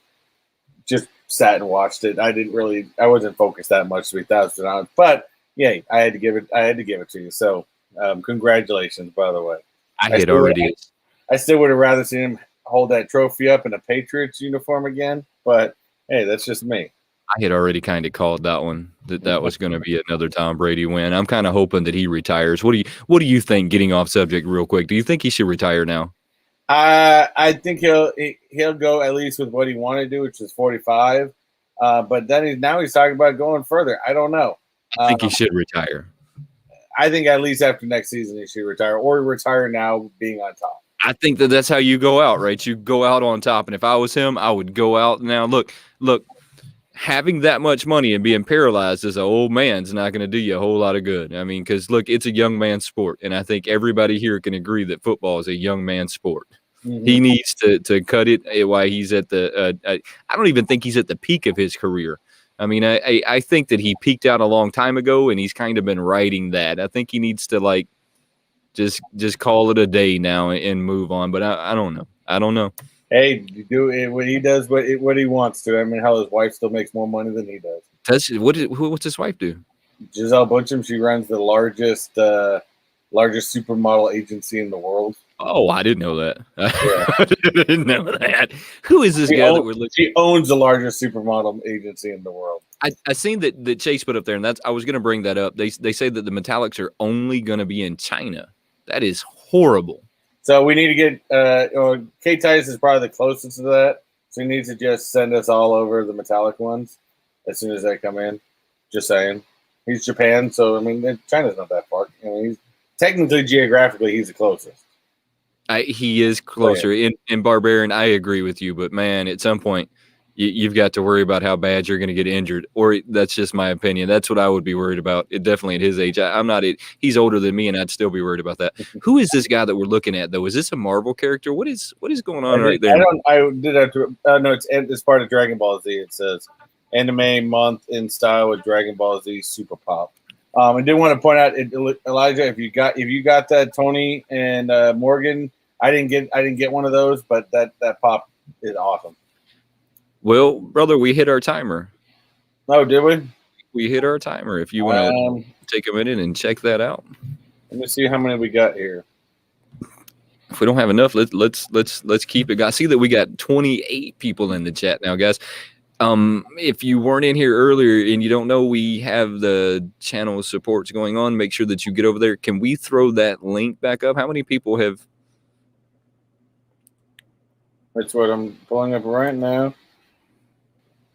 S2: just sat and watched it. I wasn't focused that much, to be thousand honest. But yeah, I had to give it to you. So congratulations, by the way.
S1: I had already.
S2: I still would have rather seen him hold that trophy up in a Patriots uniform again. But hey, that's just me.
S1: I had already kind of called that one that was going to be another Tom Brady win. I'm kind of hoping that he retires. What do you think? Getting off subject real quick, do you think he should retire now?
S2: I think he'll go at least with what he wanted to do, which is 45. But then he's talking about going further. I don't know.
S1: I think he should retire.
S2: I think at least after next season he should retire, or retire now being on top.
S1: I think that's how you go out, right? You go out on top. And if I was him, I would go out now. Look. Having that much money and being paralyzed as an old man's not going to do you a whole lot of good. I mean, because look, it's a young man's sport, and I think everybody here can agree that football is a young man's sport. Mm-hmm. He needs to cut it while he's at the. I don't even think he's at the peak of his career. I mean, I think that he peaked out a long time ago, and he's kind of been riding that. I think he needs to just call it a day now and move on. But I don't know. I don't know.
S2: Hey, do it when he does what he wants to. I mean, hell, his wife still makes more money than he does.
S1: What's his wife do?
S2: Giselle Bundchen. She runs the largest supermodel agency in the world.
S1: Oh, I didn't know that. Yeah. I didn't know that. Who is this guy that we're looking?
S2: She owns the largest supermodel agency in the world.
S1: I seen that Chase put up there, and I was going to bring that up. They say that the metallics are only going to be in China. That is horrible.
S2: So we need to get K Titus is probably the closest to that. So he needs to just send us all over the metallic ones as soon as they come in. Just saying. He's Japan, so I mean China's not that far. I mean, he's technically geographically he's the closest.
S1: He is closer. In Barbarian, I agree with you, but man, at some point you've got to worry about how bad you're going to get injured, or that's just my opinion. That's what I would be worried about. Definitely at his age. I'm not. He's older than me, and I'd still be worried about that. Who is this guy that we're looking at, though? Is this a Marvel character? What is going on right there?
S2: I did have to. No, it's part of Dragon Ball Z. It says anime month in style with Dragon Ball Z Super Pop. I did want to point out, Elijah, if you got that Tony and Morgan, I didn't get one of those, but that pop is awesome.
S1: Well, brother, we hit our timer.
S2: Oh, did we?
S1: We hit our timer. If you want to take a minute and check that out.
S2: Let me see how many we got here.
S1: If we don't have enough, let's keep it. I see that we got 28 people in the chat now, guys. If you weren't in here earlier and you don't know we have the channel supports going on, make sure that you get over there. Can we throw that link back up? How many people have?
S2: That's what I'm pulling up right now.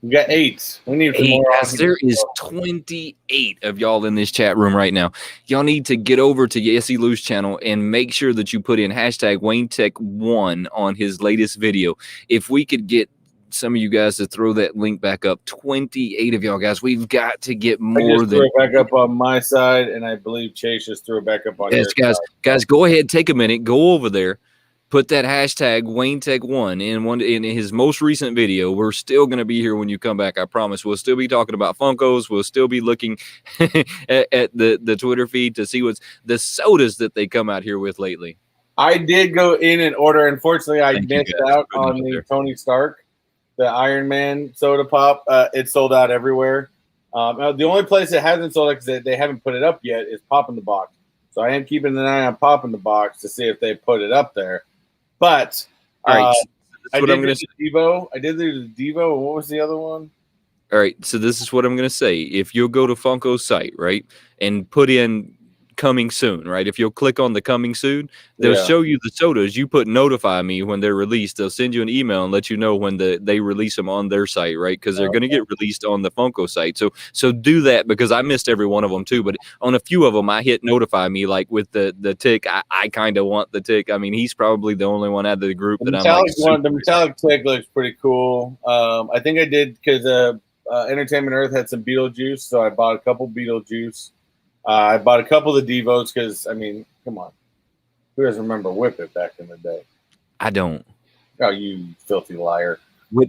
S2: We got 8. We need some more.
S1: Guys, there is 28 of y'all in this chat room right now. Y'all need to get over to YessiLou's channel and make sure that you put in hashtag WayneTech1 on his latest video. If we could get some of you guys to throw that link back up, 28 of y'all guys, we've got to get more than.
S2: Throw it back up on my side, and I believe Chase just threw it back up on your side.
S1: Guys, go ahead, take a minute, go over there. Put that hashtag WayneTech1 in his most recent video. We're still going to be here when you come back. I promise. We'll still be talking about Funkos. We'll still be looking at the Twitter feed to see what's the sodas that they come out here with lately.
S2: I did go in and order. Unfortunately, I missed out on the Tony Stark, the Iron Man soda pop. It sold out everywhere. The only place that hasn't sold it because they haven't put it up yet is Pop in the Box. So I am keeping an eye on Pop in the Box to see if they put it up there. But
S1: all right,
S2: I did the Devo. I did the Devo. And what was the other one?
S1: All right, so this is what I'm going to say. If you'll go to Funko's site, right, and put in coming soon, right? If you'll click on the coming soon, they'll
S2: Yeah.
S1: show you the sodas. You put notify me when they're released. They'll send you an email and let you know when they release them on their site, right? Because they're going to get released on the Funko site. So do that, because I missed every one of them too. But on a few of them, I hit notify me, like with the tick. I kind of want the tick. I mean, he's probably the only one out of the group
S2: The
S1: that
S2: metallic
S1: I'm like.
S2: one, the metallic tick looks pretty cool. I think I did because Entertainment Earth had some Beetlejuice, so I bought a couple Beetlejuice. I bought a couple of the Devos because, I mean, come on. Who doesn't remember Whip It back in the day?
S1: I don't.
S2: Oh, you filthy liar.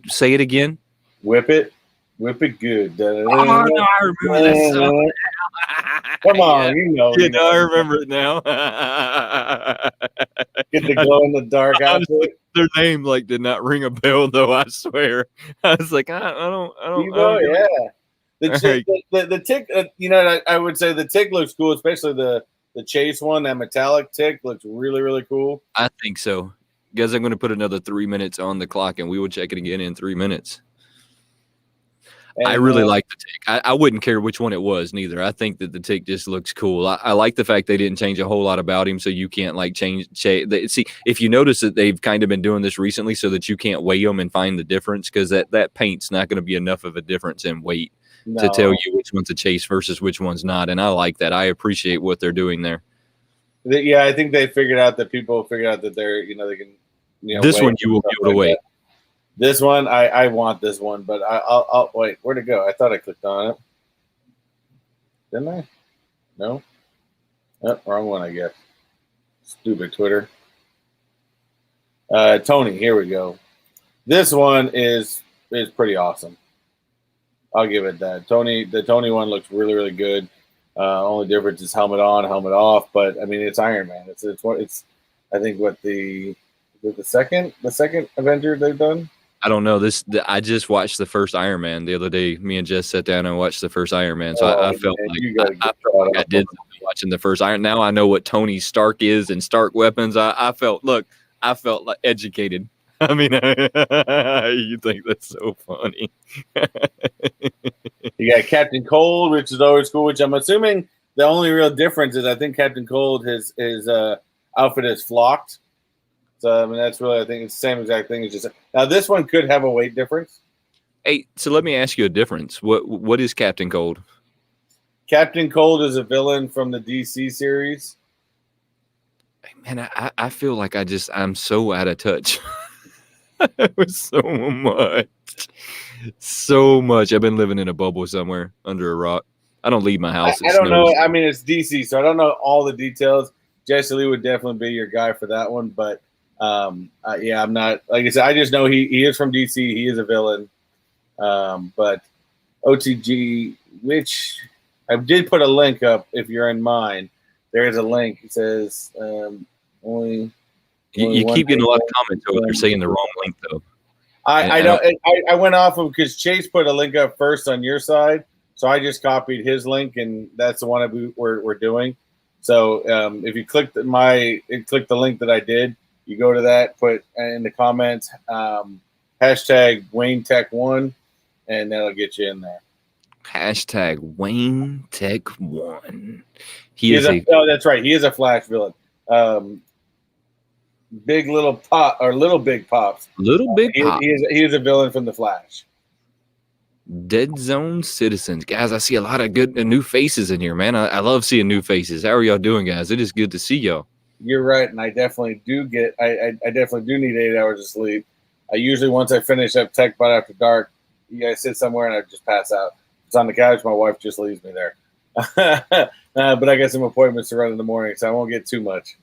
S1: Say it again.
S2: Whip It. Whip It good.
S1: Oh, no, I remember that song.
S2: Come on, you know.
S1: Yeah, no, I remember it now.
S2: Get the glow in the dark outfit.
S1: Their name like did not ring a bell, though. I swear. I was like, I don't.
S2: Devo, yeah. The tick, you know, I would say the tick looks cool, especially the chase one. That metallic tick looks really, really cool.
S1: I think so. Guys, I'm going to put another 3 minutes on the clock, and we will check it again in 3 minutes. And, I really like the tick. I wouldn't care which one it was, neither. I think that the tick just looks cool. I like the fact they didn't change a whole lot about him, so you can't like change. See, if you notice that they've kind of been doing this recently, so that you can't weigh them and find the difference, because that paint's not going to be enough of a difference in weight to tell you which one's a chase versus which one's not. And I like that. I appreciate what they're doing there.
S2: Yeah, I think they figured out that people figured out that they're, you know, they can, you know,
S1: this one you will be able to wait.
S2: This one, I want this one, but I'll wait. Where'd it go? I thought I clicked on it. Didn't I? No. Oh, wrong one, I guess. Stupid Twitter. Tony, here we go. This one is pretty awesome. I'll give it that. The Tony one looks really, really good. Only difference is helmet on, helmet off. But I mean, it's Iron Man. It's I think what the second Avenger they've done.
S1: I don't know. I just watched the first Iron Man the other day. Me and Jess sat down and watched the first Iron Man. So I felt like I did watching the first Iron. Now I know what Tony Stark is and Stark weapons. I felt like educated. I mean, you think that's so funny.
S2: You got Captain Cold, which is always cool, which I'm assuming the only real difference is I think Captain Cold, his outfit is flocked. So, I mean, that's really, I think it's the same exact thing. It's just, now this one could have a weight difference.
S1: Hey, so let me ask you a difference. What is Captain Cold? Captain
S2: Cold is a villain from the DC series.
S1: Man, I feel like I'm so out of touch. With so much. I've been living in a bubble somewhere under a rock. I don't leave my house.
S2: I don't know. I mean, it's DC, so I don't know all the details. YessiLou would definitely be your guy for that one, but yeah, I'm not. Like I said, I just know he is from DC. He is a villain. But OTG, which I did put a link up. If you're in mine, there is a link. It says only.
S1: You keep getting a lot of comments over there saying the wrong link, though.
S2: I went off of because Chase put a link up first on your side, so I just copied his link, and that's the one we're doing. So if you click the link that I did, you go to that, put in the comments hashtag WayneTech1, and that'll get you in there.
S1: Hashtag WayneTech1.
S2: Oh, that's right. He is a Flash villain. Big Little Pop or Little Big Pops.
S1: Little Big Pop.
S2: He is a villain from the Flash.
S1: Dead Zone Citizens. Guys, I see a lot of good new faces in here, man. I love seeing new faces. How are y'all doing, guys? It is good to see y'all.
S2: You're right, and I definitely do I definitely do need 8 hours of sleep. I usually, once I finish up Techbot After Dark, I sit somewhere and I just pass out. It's on the couch. My wife just leaves me there. But I got some appointments to run in the morning, so I won't get too much.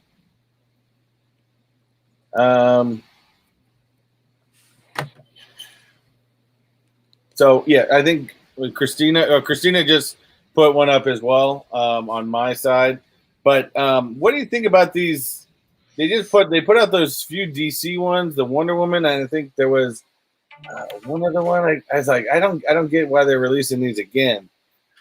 S2: So yeah, I think with Christina just put one up as well on my side. But what do you think about these? They put out those few DC ones, the Wonder Woman, and I think there was one other one. I was like, I don't get why they're releasing these again.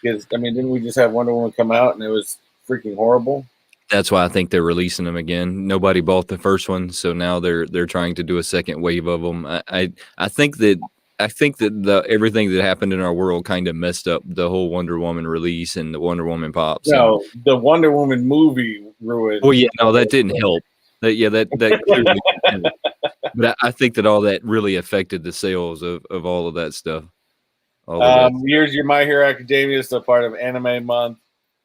S2: Because I mean, didn't we just have Wonder Woman come out and it was freaking horrible?
S1: That's why I think they're releasing them again. Nobody bought the first one, so now they're trying to do a second wave of them. I think that I think that everything that happened in our world kind of messed up the whole Wonder Woman release and the Wonder Woman pops.
S2: No, the Wonder Woman movie ruined.
S1: Well, yeah, no, that didn't help. That clearly didn't help. But I think that all that really affected the sales of all of that stuff.
S2: Here's your My Hero Academia, still part of Anime Month.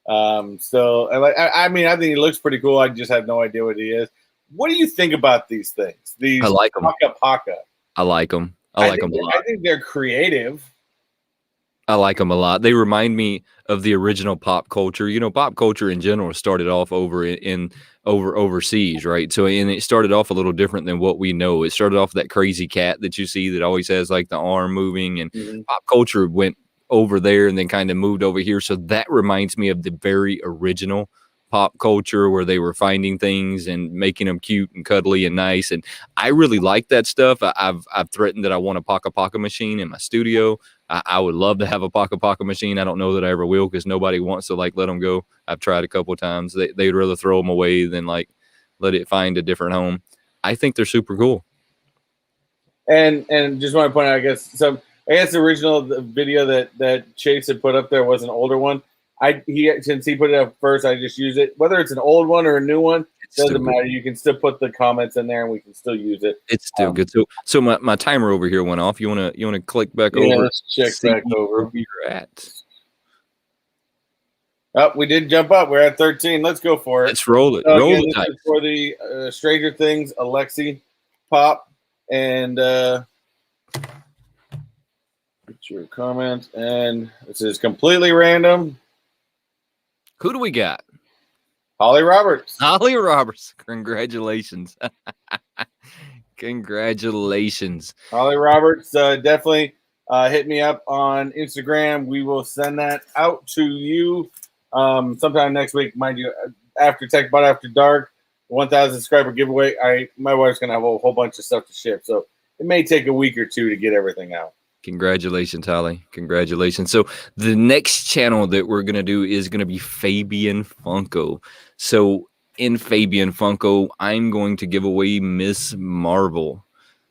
S2: So I mean, I think he looks pretty cool. I just have no idea what he is. What do you think about these things? These
S1: I like them.
S2: Paka.
S1: I like them. I like them a lot.
S2: I think they're creative.
S1: I like them a lot. They remind me of the original pop culture. You know, pop culture in general started off overseas, right? So, and it started off a little different than what we know. It started off that crazy cat that you see that always has like the arm moving, and pop culture went over there and then kind of moved over here. So that reminds me of the very original pop culture where they were finding things and making them cute and cuddly and nice. And I really like that stuff. I've threatened that I want a Paka machine in my studio. I would love to have a Paka machine. I don't know that I ever will because nobody wants to like let them go. I've tried a couple of times. They'd rather throw them away than like let it find a different home. I think they're super cool. And
S2: just want to point out, I guess the original video that Chase had put up there was an older one. Since he put it up first, I just use it. Whether it's an old one or a new one, doesn't matter. You can still put the comments in there, and we can still use it.
S1: It's still good. So my timer over here went off. You wanna click back over?
S2: Yeah, let's check back over.
S1: Where you're at.
S2: Oh, we did jump up. We're at 13. Let's go for it.
S1: Let's roll it.
S2: So
S1: roll
S2: again,
S1: the dice.
S2: for the Stranger Things Alexi pop, and get your comment. And this is completely random.
S1: Who do we got?
S2: Holly Roberts.
S1: Holly Roberts. Congratulations. Congratulations.
S2: Holly Roberts, definitely hit me up on Instagram. We will send that out to you sometime next week. Mind you, after Techbot After Dark, 1,000 subscriber giveaway. My wife's going to have a whole bunch of stuff to ship. So it may take a week or two to get everything out.
S1: Congratulations, Holly. Congratulations. So the next channel that we're going to do is going to be Fabian Funko. So in Fabian Funko, I'm going to give away Miss Marvel.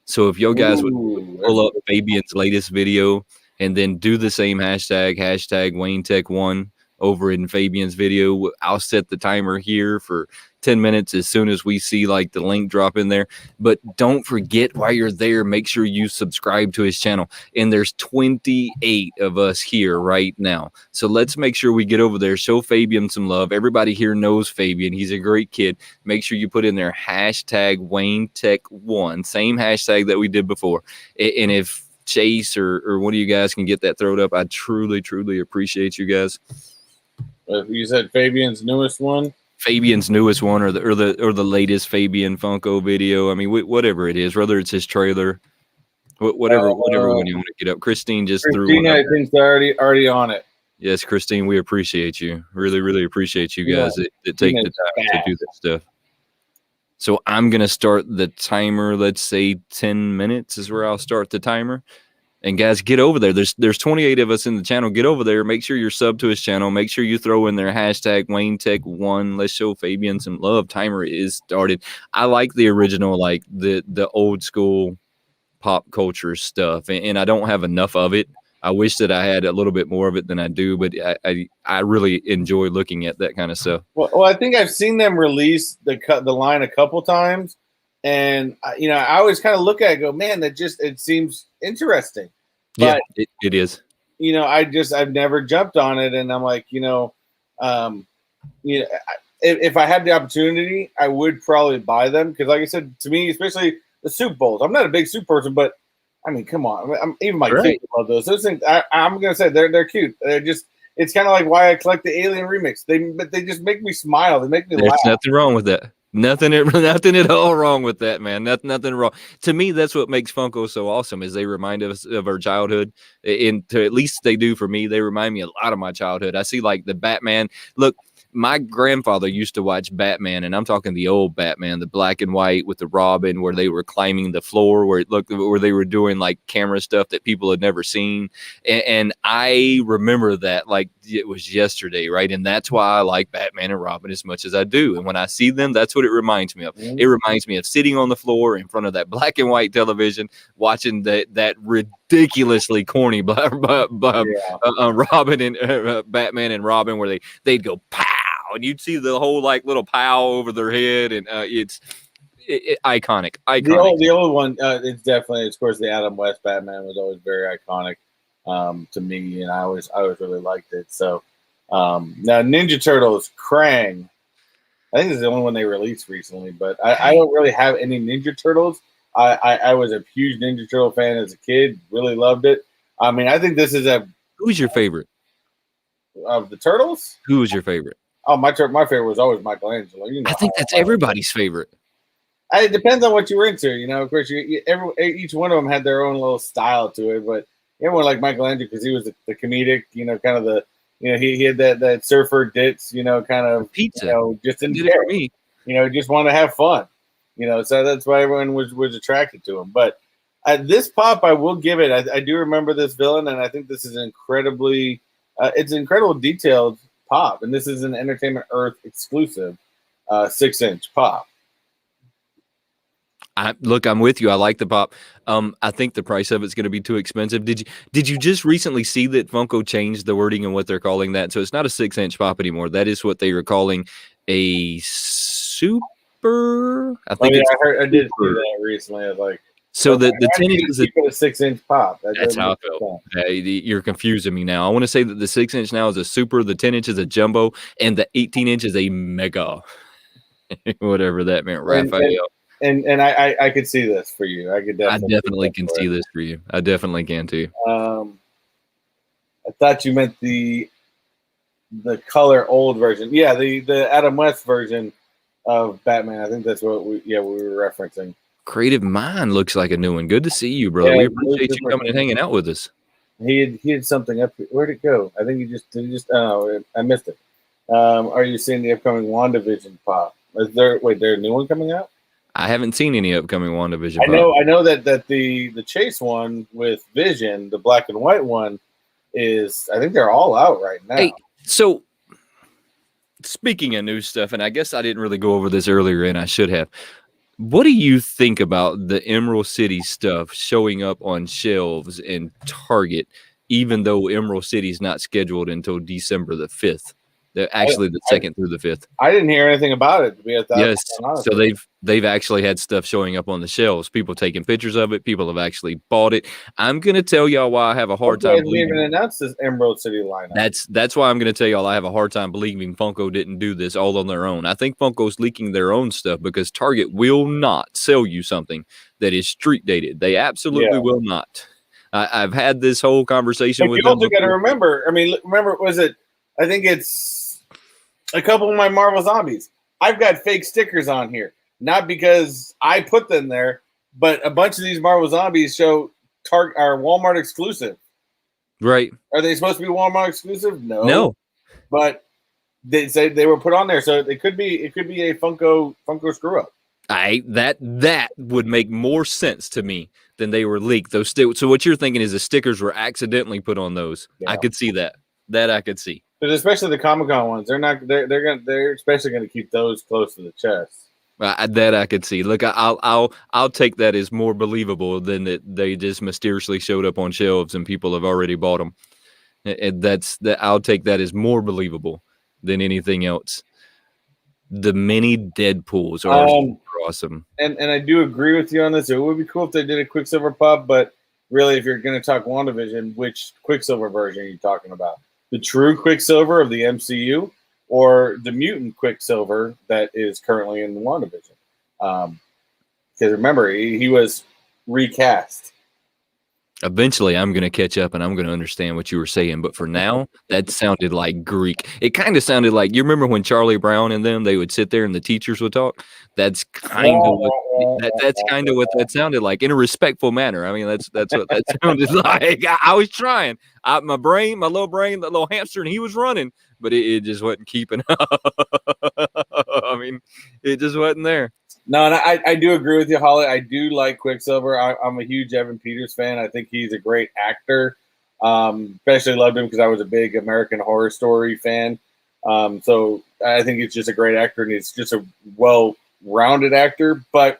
S1: So if you guys would pull up Fabian's latest video and then do the same hashtag WayneTech1 over in Fabian's video, I'll set the timer here for 10 minutes as soon as we see like the link drop in there. But don't forget, while you're there, make sure you subscribe to his channel. And there's 28 of us here right now. So let's make sure we get over there, show Fabian some love. Everybody here knows Fabian. He's a great kid. Make sure you put in there hashtag WayneTech1, same hashtag that we did before. And if Chase or one of you guys can get that thrown up, I truly, truly appreciate you guys.
S2: You said Fabian's newest one?
S1: Fabian's newest one, or the latest Fabian Funko video. I mean, whatever it is, whether it's his trailer, whatever one you want to get up. Christine threw one up.
S2: I think they're already on it.
S1: Yes, Christine, we appreciate you. Really, really appreciate you guys that take the time to do that stuff. So I'm gonna start the timer. Let's say 10 minutes is where I'll start the timer. And guys, get over there. There's 28 of us in the channel. Get over there. Make sure you're sub to his channel. Make sure you throw in their hashtag WayneTech1. Let's show Fabian some love. Timer is started. I like the original, like the old school pop culture stuff, and I don't have enough of it. I wish that I had a little bit more of it than I do, but I really enjoy looking at that kind of stuff.
S2: Well, I think I've seen them release the line a couple times. And, I always kind of look at it and go, man, it seems interesting. But,
S1: yeah, it is.
S2: I've never jumped on it. And I'm like, if I had the opportunity, I would probably buy them. Because like I said, to me, especially the soup bowls, I'm not a big soup person, but I mean, come on. Even my kids love those. Those things, I'm going to say they're cute. They're just, it's kind of like why I collect the Alien remix. They just make me smile. They make me laugh.
S1: There's nothing wrong with that. Nothing at all wrong with that, man. Nothing wrong. To me, that's what makes Funko so awesome, is they remind us of our childhood. And at least they do for me. They remind me a lot of my childhood. I see like the Batman. Look, my grandfather used to watch Batman, and I'm talking the old Batman, the black and white with the Robin, where they were climbing the floor, where they were doing like camera stuff that people had never seen. And I remember that like it was yesterday, right? And that's why I like Batman and Robin as much as I do. And when I see them, that's what it reminds me of. It reminds me of sitting on the floor in front of that black and white television, watching that ridiculous ridiculously corny
S2: Yeah.
S1: Robin and Batman and Robin, where they'd go pow, and you'd see the whole like little pow over their head, and it's iconic.
S2: The old one, it's definitely, of course, the Adam West Batman was always very iconic to me, and I always really liked it. So now Ninja Turtles Krang, I think this is the only one they released recently, but I don't really have any Ninja Turtles. I was a huge Ninja Turtle fan as a kid, really loved it. I mean, I think this is
S1: Who's your favorite
S2: of the Turtles?
S1: Who was your favorite?
S2: Oh, my favorite was always Michelangelo. You know,
S1: I think that's everybody's favorite.
S2: It depends on what you were into. You know, of course, each one of them had their own little style to it, but everyone liked Michelangelo because he was the comedic, you know, kind of the, you know, he had that surfer ditz, you know, kind of
S1: pizza.
S2: You know, just didn't
S1: did it for me.
S2: You know, just wanted to have fun. You know, so that's why everyone was attracted to him. But this pop, I will give it. I do remember this villain, and I think this is incredibly, it's an incredible detailed pop, and this is an Entertainment Earth exclusive 6-inch pop.
S1: Look, I'm with you. I like the pop. I think the price of it's going to be too expensive. Did you just recently see that Funko changed the wording and what they're calling that? So it's not a 6-inch pop anymore. That is what they were calling a super. I think
S2: I did see that recently. I was like,
S1: so the 10 inch is
S2: a 6-inch pop.
S1: That's how I felt. You're confusing me now. I want to say that the 6-inch now is a super, the 10 inch is a jumbo, and the 18-inch is a mega. Whatever that meant, Raphael.
S2: And I could see this for you. I definitely
S1: can see this for you. I definitely can too.
S2: I thought you meant the color old version. Yeah, the Adam West version of Batman. I think that's what we were referencing.
S1: Creative Mind looks like a new one. Good to see you, brother. We appreciate you coming and hanging out with us.
S2: He had something up here. Where'd it go? I think he just oh, I missed it. Are you seeing the upcoming WandaVision pop? Is there a new one coming out?
S1: I haven't seen any upcoming WandaVision.
S2: I know that the Chase one with Vision, the black and white one, is, I think they're all out right now.
S1: Hey, so speaking of new stuff, and I guess I didn't really go over this earlier, and I should have. What do you think about the Emerald City stuff showing up on shelves in Target, even though Emerald City is not scheduled until December the 5th? Actually, the 2nd through the 5th.
S2: I didn't hear anything about it.
S1: Yes, so they've actually had stuff showing up on the shelves. People taking pictures of it. People have actually bought it. I'm gonna tell y'all why I have a hard time believing.
S2: Even announced this Emerald City lineup.
S1: That's why I'm gonna tell y'all I have a hard time believing Funko didn't do this all on their own. I think Funko's leaking their own stuff because Target will not sell you something that is street dated. They absolutely will not. I've had this whole conversation with them.
S2: You also got to remember. I mean, was it? I think it's a couple of my Marvel Zombies. I've got fake stickers on here, not because I put them there, but a bunch of these Marvel Zombies show are Walmart exclusive.
S1: Right? Are
S2: they supposed to be Walmart exclusive?
S1: No.
S2: But they say they were put on there, so it could be a Funko screw up.
S1: That would make more sense to me than they were leaked. So what you're thinking is the stickers were accidentally put on those. Yeah. I could see that. That I could see.
S2: But especially the Comic-Con ones, they're especially gonna keep those close to the chest.
S1: That I could see. Look, I'll take that as more believable than that they just mysteriously showed up on shelves and people have already bought them. I'll take that as more believable than anything else. The mini Deadpools are awesome.
S2: And I do agree with you on this. It would be cool if they did a Quicksilver pop, but really, if you're going to talk WandaVision, which Quicksilver version are you talking about? The true Quicksilver of the MCU or the mutant Quicksilver that is currently in WandaVision? Because remember, he was recast.
S1: Eventually, I'm going to catch up and I'm going to understand what you were saying. But for now, that sounded like Greek. It kind of sounded like, you remember when Charlie Brown and them, they would sit there and the teachers would talk? That's kind of what that sounded like in a respectful manner. I mean, that's what that sounded like. I was trying. My little brain, that little hamster, and he was running, but it just wasn't keeping up. I mean, it just wasn't there.
S2: No, and I do agree with you, Holly. I do like Quicksilver. I'm a huge Evan Peters fan. I think he's a great actor. Especially loved him because I was a big American Horror Story fan. So I think he's just a great actor, and he's just a well-rounded actor. But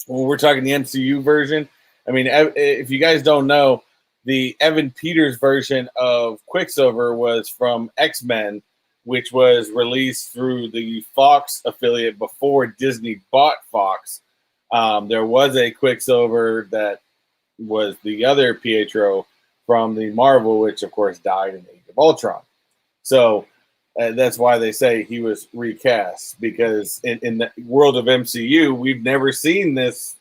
S2: when we're talking the MCU version, I mean, if you guys don't know, the Evan Peters version of Quicksilver was from X-Men, which was released through the Fox affiliate before Disney bought Fox. There was a Quicksilver that was the other Pietro from the Marvel, which of course died in Age of Ultron. So that's why they say he was recast, because in the world of MCU, we've never seen this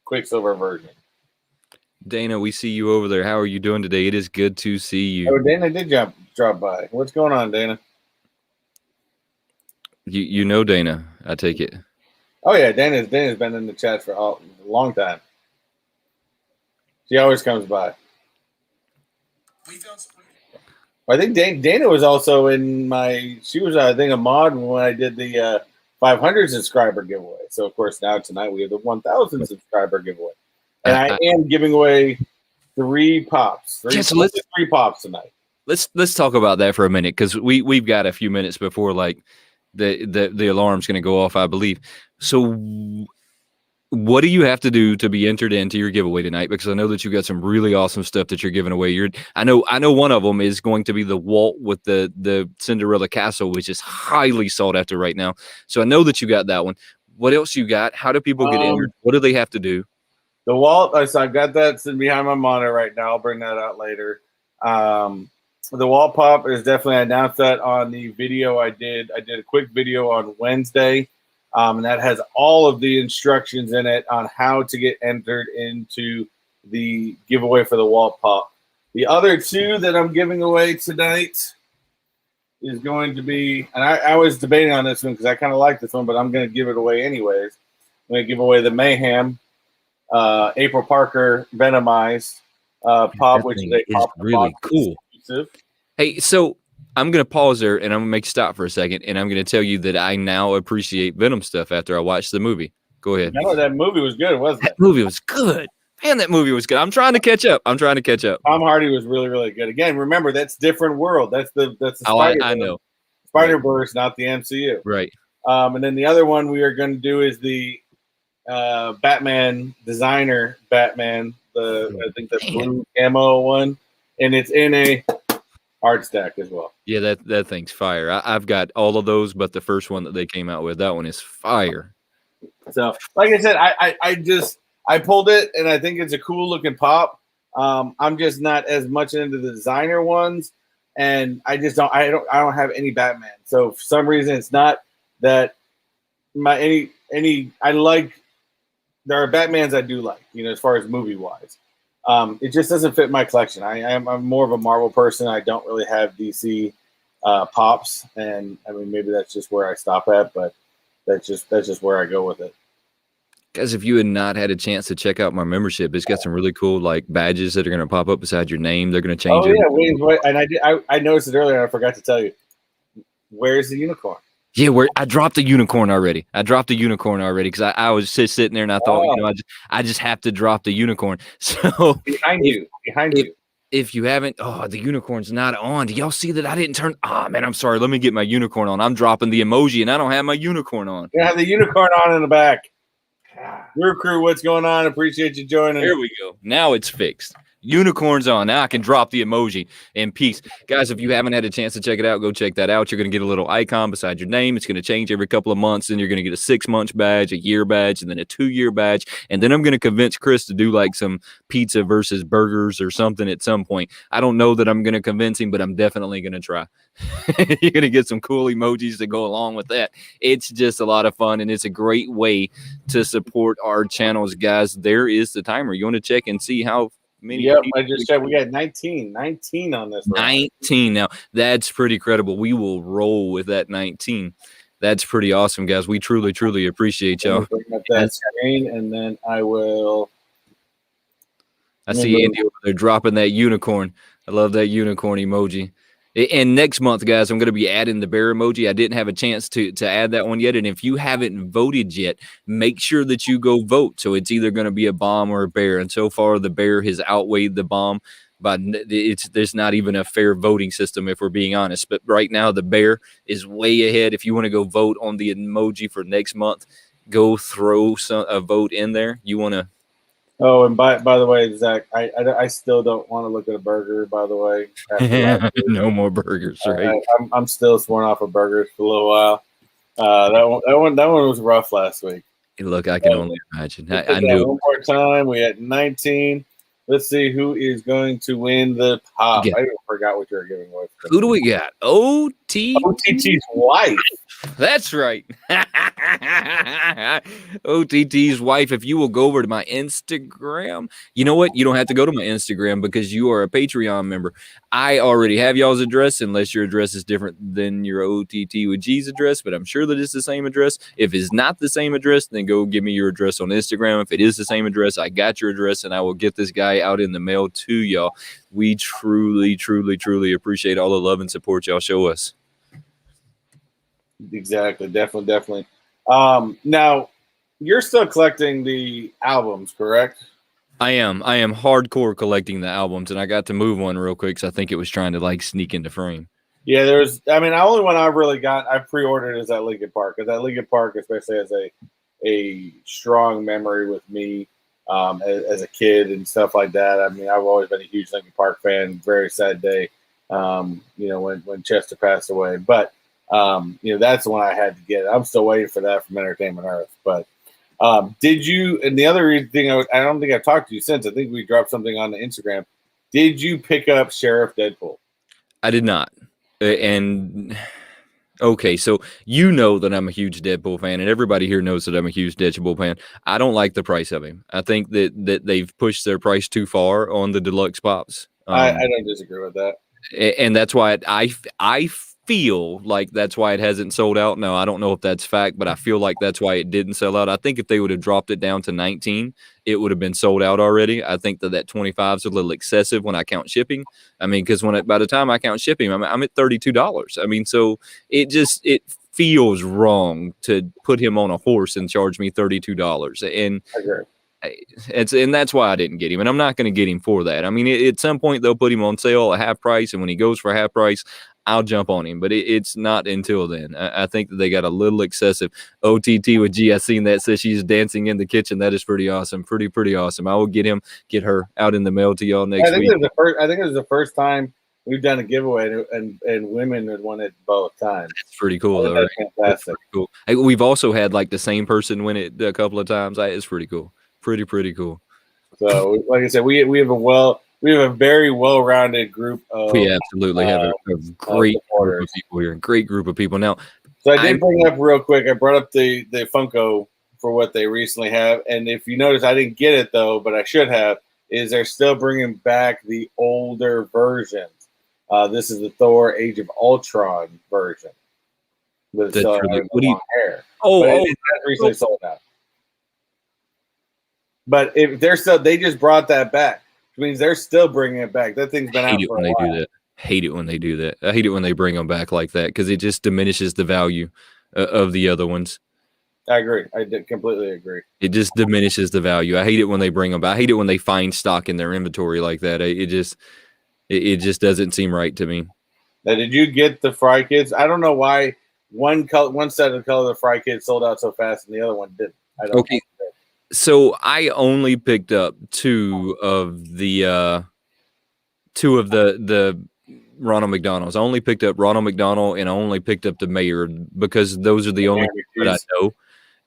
S2: Quicksilver version.
S1: Dana, we see you over there. How are you doing today? It is good to see you.
S2: Oh, Dana did drop by. What's going on, Dana?
S1: You know Dana, I take it.
S2: Oh yeah, Dana's been in the chat for a long time. She always comes by. I think Dana was also in my. She was, I think, a mod when I did the 500 subscriber giveaway. So of course now tonight we have the 1,000 subscriber giveaway, and I am giving away 3 pops. Three pops tonight.
S1: Let's talk about that for a minute, because we've got a few minutes before like the alarm's going to go off, I believe. So what do you have to do to be entered into your giveaway tonight? Because I know that you got some really awesome stuff that you're giving away. I know one of them is going to be the Walt with the Cinderella castle, which is highly sought after right now. So I know that you got that one. What else you got? How do people get entered? What do they have to do?
S2: The Walt, so I've got that sitting behind my monitor right now. I'll bring that out later. The Walt pop is definitely, I announced that on the video I did. I did a quick video on Wednesday. And that has all of the instructions in it on how to get entered into the giveaway for the Walt Pop. The other 2 that I'm giving away tonight is going to be, and I was debating on this one because I kind of like this one, but I'm going to give it away anyways. I'm going to give away the Mayhem April Parker Venomized pop, which is a pop
S1: really cool. Exclusive. Hey, so I'm going to pause there, and I'm going to make a stop for a second, and I'm going to tell you that I now appreciate Venom stuff after I watched the movie. Go ahead.
S2: No, that movie was good, wasn't it?
S1: That movie was good. Man, that movie was good. I'm trying to catch up.
S2: Tom Hardy was really, really good. Again, remember, that's different world. That's the
S1: I know.
S2: Spider-Verse, not the MCU.
S1: Right.
S2: And then the other one we are going to do is the Batman designer Batman, I think the blue camo one, and it's in a hard stack as well.
S1: Yeah, that thing's fire. I've got all of those, but the first one that they came out with, that one is fire.
S2: So, like I said, I pulled it, and I think it's a cool looking pop. I'm just not as much into the designer ones, and I don't have any Batman. So for some reason, it's not that there are Batmans I do like, as far as movie wise. It just doesn't fit my collection. I'm more of a Marvel person. I don't really have DC pops, and I mean maybe that's just where I stop at, but that's just where I go with it.
S1: Guys, if you had not had a chance to check out my membership, it's got some really cool like badges that are going to pop up beside your name. They're going to change.
S2: Oh yeah, wait, and I noticed it earlier. And I forgot to tell you. Where's the unicorn?
S1: Yeah, I dropped the unicorn already. Because I was sitting there and I thought, I just have to drop the unicorn. So
S2: behind you.
S1: If you haven't, the unicorn's not on. Do y'all see that I didn't turn? Oh man, I'm sorry. Let me get my unicorn on. I'm dropping the emoji and I don't have my unicorn on.
S2: You have the unicorn on in the back. Rear crew, what's going on? Appreciate you joining.
S1: Here we go. Now it's fixed. Unicorns on. Now I can drop the emoji in peace. Guys, if you haven't had a chance to check it out, go check that out. You're going to get a little icon beside your name. It's going to change every couple of months. Then you're going to get a 6-month badge, a year badge, and then a 2-year badge. And then I'm going to convince Chris to do like some pizza versus burgers or something at some point. I don't know that I'm going to convince him, but I'm definitely going to try. You're going to get some cool emojis to go along with that. It's just a lot of fun, and it's a great way to support our channels, guys. There is the timer. You want to check and see how many?
S2: Yep, I just checked. We got 19 on this.
S1: 19. Now, that's pretty credible. We will roll with that 19. That's pretty awesome, guys. We truly, truly appreciate y'all.
S2: Bring up that screen, and then I
S1: see Andy over there dropping that unicorn. I love that unicorn emoji. And next month, guys, I'm going to be adding the bear emoji. I didn't have a chance to add that one yet. And if you haven't voted yet, make sure that you go vote. So it's either going to be a bomb or a bear. And so far, the bear has outweighed the bomb. But there's not even a fair voting system, if we're being honest. But right now, the bear is way ahead. If you want to go vote on the emoji for next month, go throw a vote in there. You want to?
S2: Oh, and by the way, Zach, I still don't want to look at a burger. By the way, after last week.
S1: No more burgers, right?
S2: I'm still sworn off of burgers for a little while. That one was rough last week.
S1: Look, I can only imagine. I
S2: That
S1: knew.
S2: one more time. We had 19. Let's see who is going to win the pop. I even forgot what you were giving away.
S1: Who do we got?
S2: OTT's wife.
S1: That's right. OTT's wife. If you will go over to my Instagram, you know what? You don't have to go to my Instagram because you are a Patreon member. I already have y'all's address, unless your address is different than your OTT with G's address, but I'm sure that it's the same address. If it's not the same address, then go give me your address on Instagram. If it is the same address, I got your address, and I will get this guy out in the mail to y'all. We truly, truly, truly appreciate all the love and support y'all show us.
S2: Exactly. Definitely. Now, you're still collecting the albums, correct?
S1: I am hardcore collecting the albums, and I got to move one real quick because I think it was trying to like sneak into frame.
S2: Yeah, the only one I've really got, I pre-ordered is that Lincoln Park. Because that Lincoln Park especially has a strong memory with me as a kid and stuff like that. I mean, I've always been a huge Lincoln Park fan. Very sad day, when Chester passed away. But that's the one I had to get. I'm still waiting for that from Entertainment Earth. But did you? And the other thing, I don't think I've talked to you since. I think we dropped something on the Instagram. Did you pick up Sheriff Deadpool?
S1: I did not. And okay, so you know that I'm a huge Deadpool fan, and everybody here knows that I'm a huge Deadpool fan. I don't like the price of him. I think that they've pushed their price too far on the deluxe pops.
S2: I don't disagree with that.
S1: And that's why I feel like that's why it hasn't sold out. No, I don't know if that's fact, but I feel like that's why it didn't sell out. I think if they would have dropped it down to 19, it would have been sold out already. I think that 25 is a little excessive when I count shipping. I mean, because by the time I count shipping, I'm at $32. I mean, so it feels wrong to put him on a horse and charge me $32. And
S2: I agree.
S1: And that's why I didn't get him, and I'm not going to get him for that. I mean, at some point they'll put him on sale at half price, and when he goes for half price, I'll jump on him. But it's not until then. I think that they got a little excessive. OTT with G, I seen that, says she's dancing in the kitchen. That is pretty awesome. Pretty awesome. I will get her out in the mail to y'all next week.
S2: I think it was the first time we've done a giveaway, and women had won it both times.
S1: It's pretty cool, though.
S2: That's
S1: right?
S2: fantastic.
S1: That's cool. We've also had like the same person win it a couple of times. It's pretty cool. Pretty cool.
S2: So, like I said, we have a very well-rounded group of.
S1: We absolutely have a great group of people here. Great group of people. Now,
S2: so I did bring up real quick. I brought up the Funko for what they recently have, and if you notice, I didn't get it though, but I should have. Is they're still bringing back the older versions? This is the Thor: Age of Ultron version. With long hair. It's recently sold out. But if they're still, they just brought that back, which means they're still bringing it back. That thing's been out for a while.
S1: Do that. Hate it when they do that. I hate it when they bring them back like that because it just diminishes the value of the other ones.
S2: I agree. I completely agree.
S1: It just diminishes the value. I hate it when they bring them back. I hate it when they find stock in their inventory like that. It just doesn't seem right to me.
S2: Now, did you get the Fry Kids? I don't know why one set of the color of the Fry Kids sold out so fast and the other one didn't. I don't know.
S1: So I only picked up two of the Ronald McDonald's. I only picked up Ronald McDonald, and I only picked up the mayor because those are the only that I know.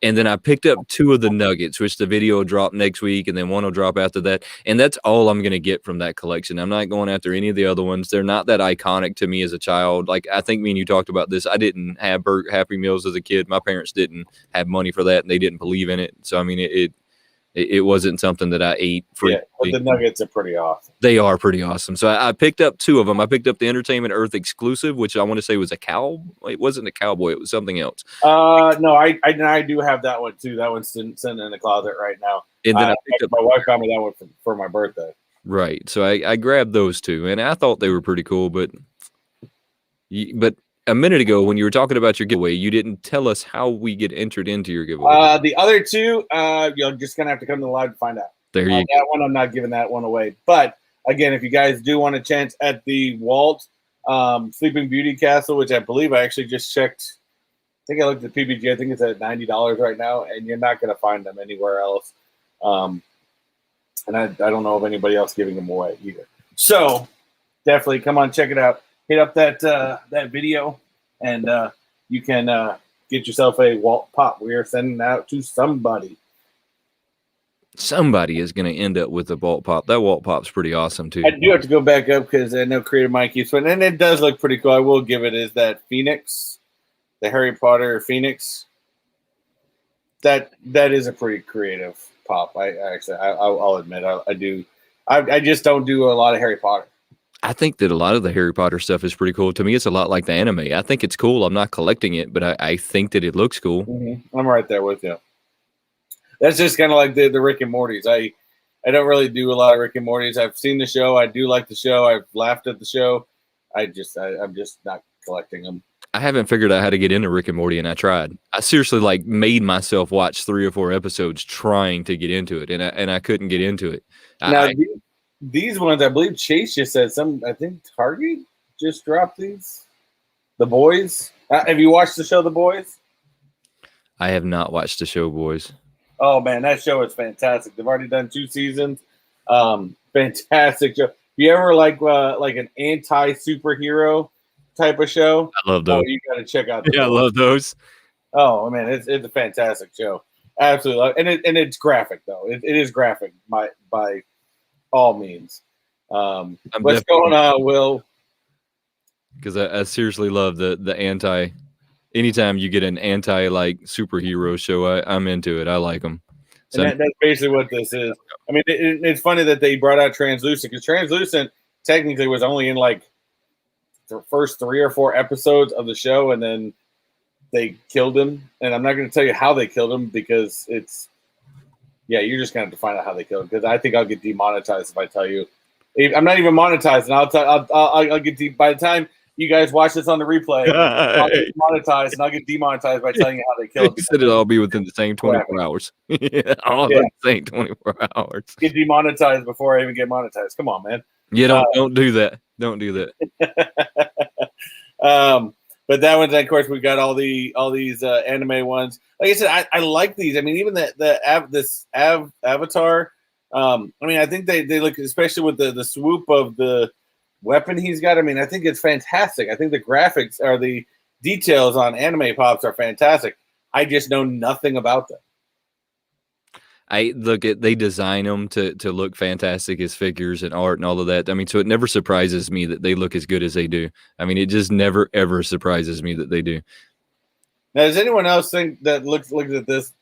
S1: And then I picked up two of the Nuggets, which the video will drop next week, and then one will drop after that. And that's all I'm going to get from that collection. I'm not going after any of the other ones. They're not that iconic to me as a child. Like, I think me and you talked about this. I didn't have Happy Meals as a kid. My parents didn't have money for that, and they didn't believe in it. So, I mean, it wasn't something that I ate.
S2: Yeah, but the Nuggets are pretty awesome.
S1: They are pretty awesome. So I picked up two of them. I picked up the Entertainment Earth exclusive, which I want to say was a cow. It wasn't a cowboy. It was something else.
S2: No, I do have that one too. That one's sitting in the closet right now. And then I picked up, my wife got me that one for my birthday.
S1: Right. So I grabbed those two, and I thought they were pretty cool. But a minute ago, when you were talking about your giveaway, you didn't tell us how we get entered into your giveaway.
S2: The other two, you're just going to have to come to the live to find out.
S1: There you go.
S2: That one, I'm not giving that one away. But, again, if you guys do want a chance at the Walt Sleeping Beauty Castle, which I believe I actually just checked. I think I looked at PBG. I think it's at $90 right now, and you're not going to find them anywhere else. and I don't know of anybody else giving them away either. So definitely come on, check it out. Hit up that that video, and you can get yourself a Walt Pop. We are sending it out to somebody.
S1: Somebody is going to end up with a Walt Pop. That Walt Pop's pretty awesome too.
S2: I do have to go back up because I know Creator Mike keeps one, and it does look pretty cool. I will give it is that Phoenix, the Harry Potter Phoenix. That is a pretty creative pop. I'll admit I do. I just don't do a lot of Harry Potter.
S1: I think that a lot of the Harry Potter stuff is pretty cool. To me, it's a lot like the anime. I think it's cool. I'm not collecting it, but I think that it looks cool.
S2: Mm-hmm. I'm right there with you. That's just kind of like the Rick and Morty's. I don't really do a lot of Rick and Morty's. I've seen the show. I do like the show. I've laughed at the show. I'm just not collecting them.
S1: I haven't figured out how to get into Rick and Morty, and I tried. I seriously like made myself watch 3 or 4 episodes trying to get into it, and I couldn't get into it.
S2: Now these ones, I believe Chase just said some. I think Target just dropped these. The Boys. Have you watched the show The Boys?
S1: I have not watched the show Boys.
S2: Oh man, that show is fantastic. They've already done 2 seasons. Fantastic show. You ever like an anti-superhero type of show?
S1: I love those.
S2: Oh, you got to check out.
S1: I love those.
S2: Oh man, it's a fantastic show. Absolutely, and it's graphic though. It is graphic by all means. What's going on, Will?
S1: Because I seriously love the anti. Anytime you get an anti like superhero show, I'm into it. I like them. So
S2: and that's basically what this is. I mean, it's funny that they brought out Translucent because Translucent technically was only in like the first 3 or 4 episodes of the show, and then they killed him. And I'm not going to tell you how they killed him because you're just going to have to find out how they killed him because I think I'll get demonetized if I tell you. I'm not even monetized, and I'll get by the time you guys watch this on the replay, I'll get demonetized, and I'll get demonetized by telling you how they killed him.
S1: You said it'll all be within the same 24 hours. All the same 24 hours.
S2: Get demonetized before I even get monetized. Come on, man.
S1: Yeah, don't do that. Don't do that.
S2: But that one's, of course, we've got all these anime ones. Like I said, I like these. I mean, even this Avatar. I mean, I think they look, especially with the swoop of the weapon he's got. I mean, I think it's fantastic. I think the graphics or the details on anime pops are fantastic. I just know nothing about them.
S1: They design them to look fantastic as figures and art and all of that. I mean, so it never surprises me that they look as good as they do. I mean, it just never ever surprises me that they do.
S2: Now, does anyone else think that looks at this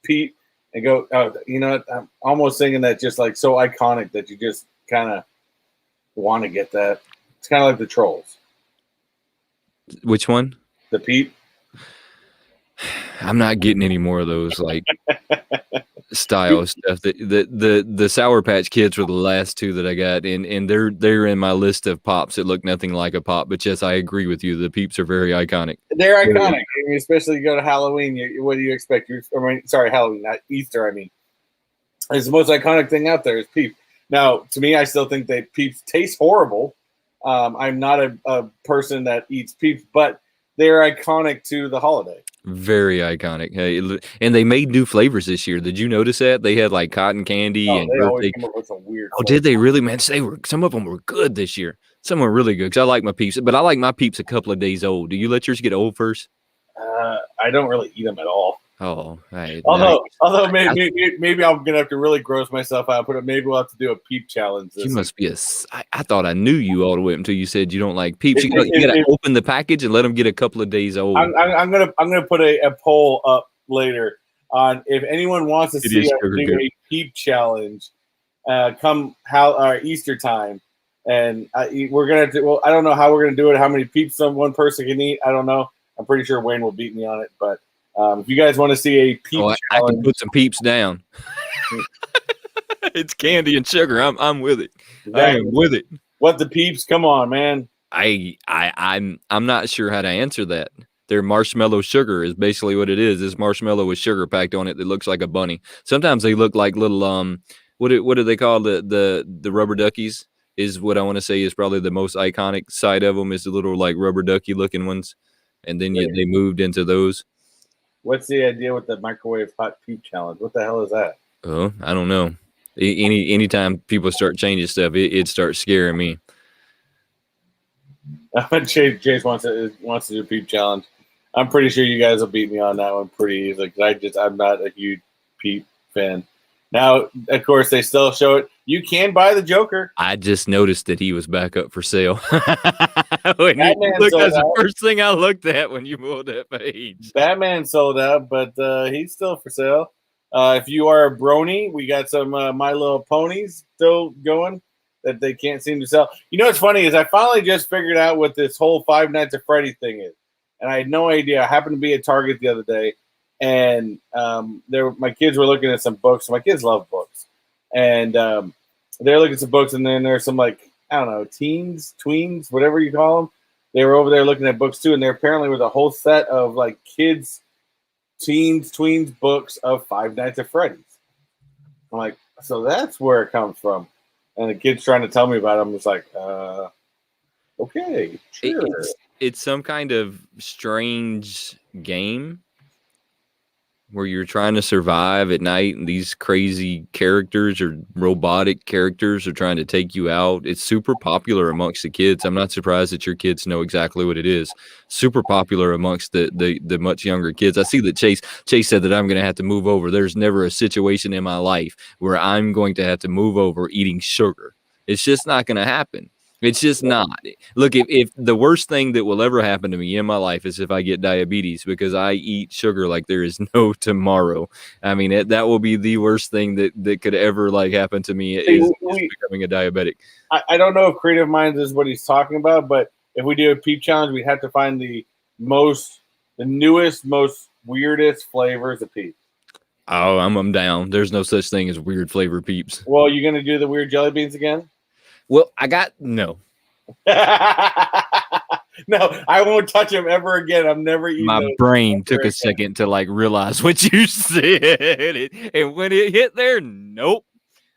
S2: Pete and go, oh, you know what? I'm almost thinking that just like so iconic that you just kind of want to get that. It's kind of like the Trolls.
S1: Which one?
S2: The Pete.
S1: I'm not getting any more of those like style stuff. The Sour Patch Kids were the last 2 that I got, and they're in my list of pops that look nothing like a pop. But yes, I agree with you. The Peeps are very iconic.
S2: They're iconic. I mean, especially you go to Halloween. What do you expect? Sorry, Halloween, not Easter. I mean, it's the most iconic thing out there is Peeps. Now, to me, I still think that Peeps taste horrible. I'm not a person that eats Peeps, but they're iconic to the holiday.
S1: Very iconic. Hey, and they made new flavors this year. Did you notice that? They had like cotton candy and
S2: they always
S1: birthday.
S2: come up with some weird
S1: Oh, did they really, man? Some of them were good this year. Some were really good because I like my Peeps, but I like my Peeps a couple of days old. Do you let yours get old first?
S2: I don't really eat them at all.
S1: Oh, hey,
S2: although maybe I'm gonna have to really gross myself out. But maybe we'll have to do a Peep challenge.
S1: You must be I thought I knew you all the way until you said you don't like Peeps. You gotta open the package and let them get a couple of days old.
S2: I'm gonna put a poll up later on if anyone wants to see us do a Peep challenge. Come Easter time, and we're gonna do. Well, I don't know how we're gonna do it. How many Peeps one person can eat? I don't know. I'm pretty sure Wayne will beat me on it, but. If you guys want to see a Peep challenge,
S1: I can put some Peeps down. It's candy and sugar. I'm with it. Exactly. I am with it.
S2: What the Peeps? Come on, man.
S1: I'm not sure how to answer that. Their marshmallow sugar is basically what it is. This marshmallow with sugar packed on it that looks like a bunny. Sometimes they look like little what do they call the rubber duckies? Is what I want to say is probably the most iconic side of them is the little like rubber ducky looking ones, and then they moved into those.
S2: What's the idea with the microwave hot Peep challenge? What the hell is that?
S1: Oh, I don't know. Anytime people start changing stuff, it starts scaring me.
S2: Chase wants to do a peep challenge. I'm pretty sure you guys will beat me on that one pretty easily because I'm not a huge peep fan. Now, of course, they still show it. You can buy the Joker.
S1: I just noticed that he was back up for sale. That's the first thing I looked at when you moved that page.
S2: Batman sold out, but he's still for sale. If you are a brony, we got some My Little Ponies still going that they can't seem to sell. You know what's funny is I finally just figured out what this whole Five Nights at Freddy thing is. And I had no idea. I happened to be at Target the other day, and my kids were looking at some books. My kids love books. And they're looking at some books, and then there's some, like, I don't know, tweens, whatever you call them. They were over there looking at books, too, and there apparently was a whole set of, like, kids' tweens books of Five Nights at Freddy's. I'm like, so that's where it comes from. And the kid's trying to tell me about it. I'm just like, okay, sure.
S1: It's some kind of strange game where you're trying to survive at night, and these crazy characters or robotic characters are trying to take you out. It's super popular amongst the kids. I'm not surprised that your kids know exactly what it is. Super popular amongst the much younger kids. I see that Chase said that I'm going to have to move over. There's never a situation in my life where I'm going to have to move over eating sugar. It's just not going to happen. It's just not. Look, if the worst thing that will ever happen to me in my life is if I get diabetes because I eat sugar like there is no tomorrow. I mean, that will be the worst thing that could ever like happen to me is becoming a diabetic.
S2: I don't know if Creative Minds is what he's talking about, but if we do a peep challenge, we'd have to find the newest, most weirdest flavors of peeps.
S1: Oh, I'm down. There's no such thing as weird flavor peeps.
S2: Well, you gonna do the weird jelly beans again?
S1: Well, no.
S2: No, I won't touch them ever again. I'm never eating.
S1: My brain took a second to like realize what you said, and when it hit there, nope.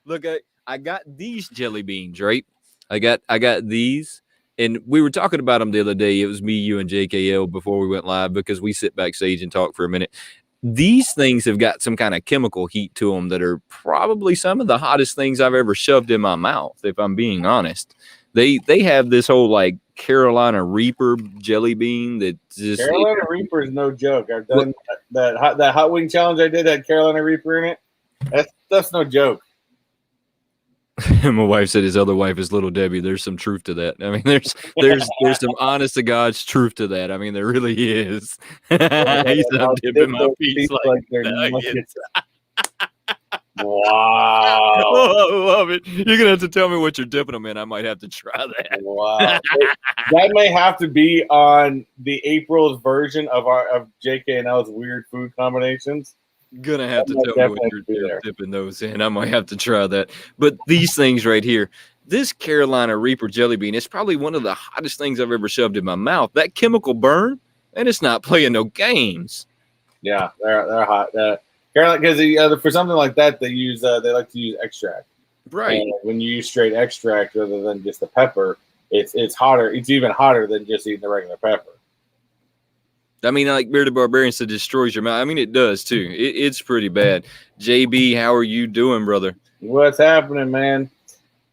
S1: Look, I got these jelly beans, right? I got these, and we were talking about them the other day. It was me, you, and JKL before we went live because we sit backstage and talk for a minute. These things have got some kind of chemical heat to them that are probably some of the hottest things I've ever shoved in my mouth, if I'm being honest. They have this whole like Carolina Reaper jelly bean that just
S2: Carolina Reaper is no joke. I've done that hot wing challenge I did had Carolina Reaper in it. That's no joke.
S1: My wife said his other wife is Little Debbie. There's some truth to that. I mean, there's some honest to God's truth to that. I mean, there really is. He said, I'm dipping my piece like they're nuggets.
S2: Wow.
S1: Oh, I love it. You're gonna have to tell me what you're dipping them in. I might have to try that.
S2: Wow. That may have to be on the April's version of JK and L's weird food combinations.
S1: Gonna have to tell me what you're dipping those in. I might have to try that. But these things right here, this Carolina Reaper jelly bean, it's probably one of the hottest things I've ever shoved in my mouth. That chemical burn, and it's not playing no games.
S2: Yeah, they're hot. Because for something like that, they like to use extract.
S1: Right.
S2: And when you use straight extract rather than just the pepper, it's hotter. It's even hotter than just eating the regular pepper.
S1: I mean, like Bearded Barbarian said, destroys your mouth. I mean, it does too. It's pretty bad. JB, how are you doing, brother?
S2: What's happening, man?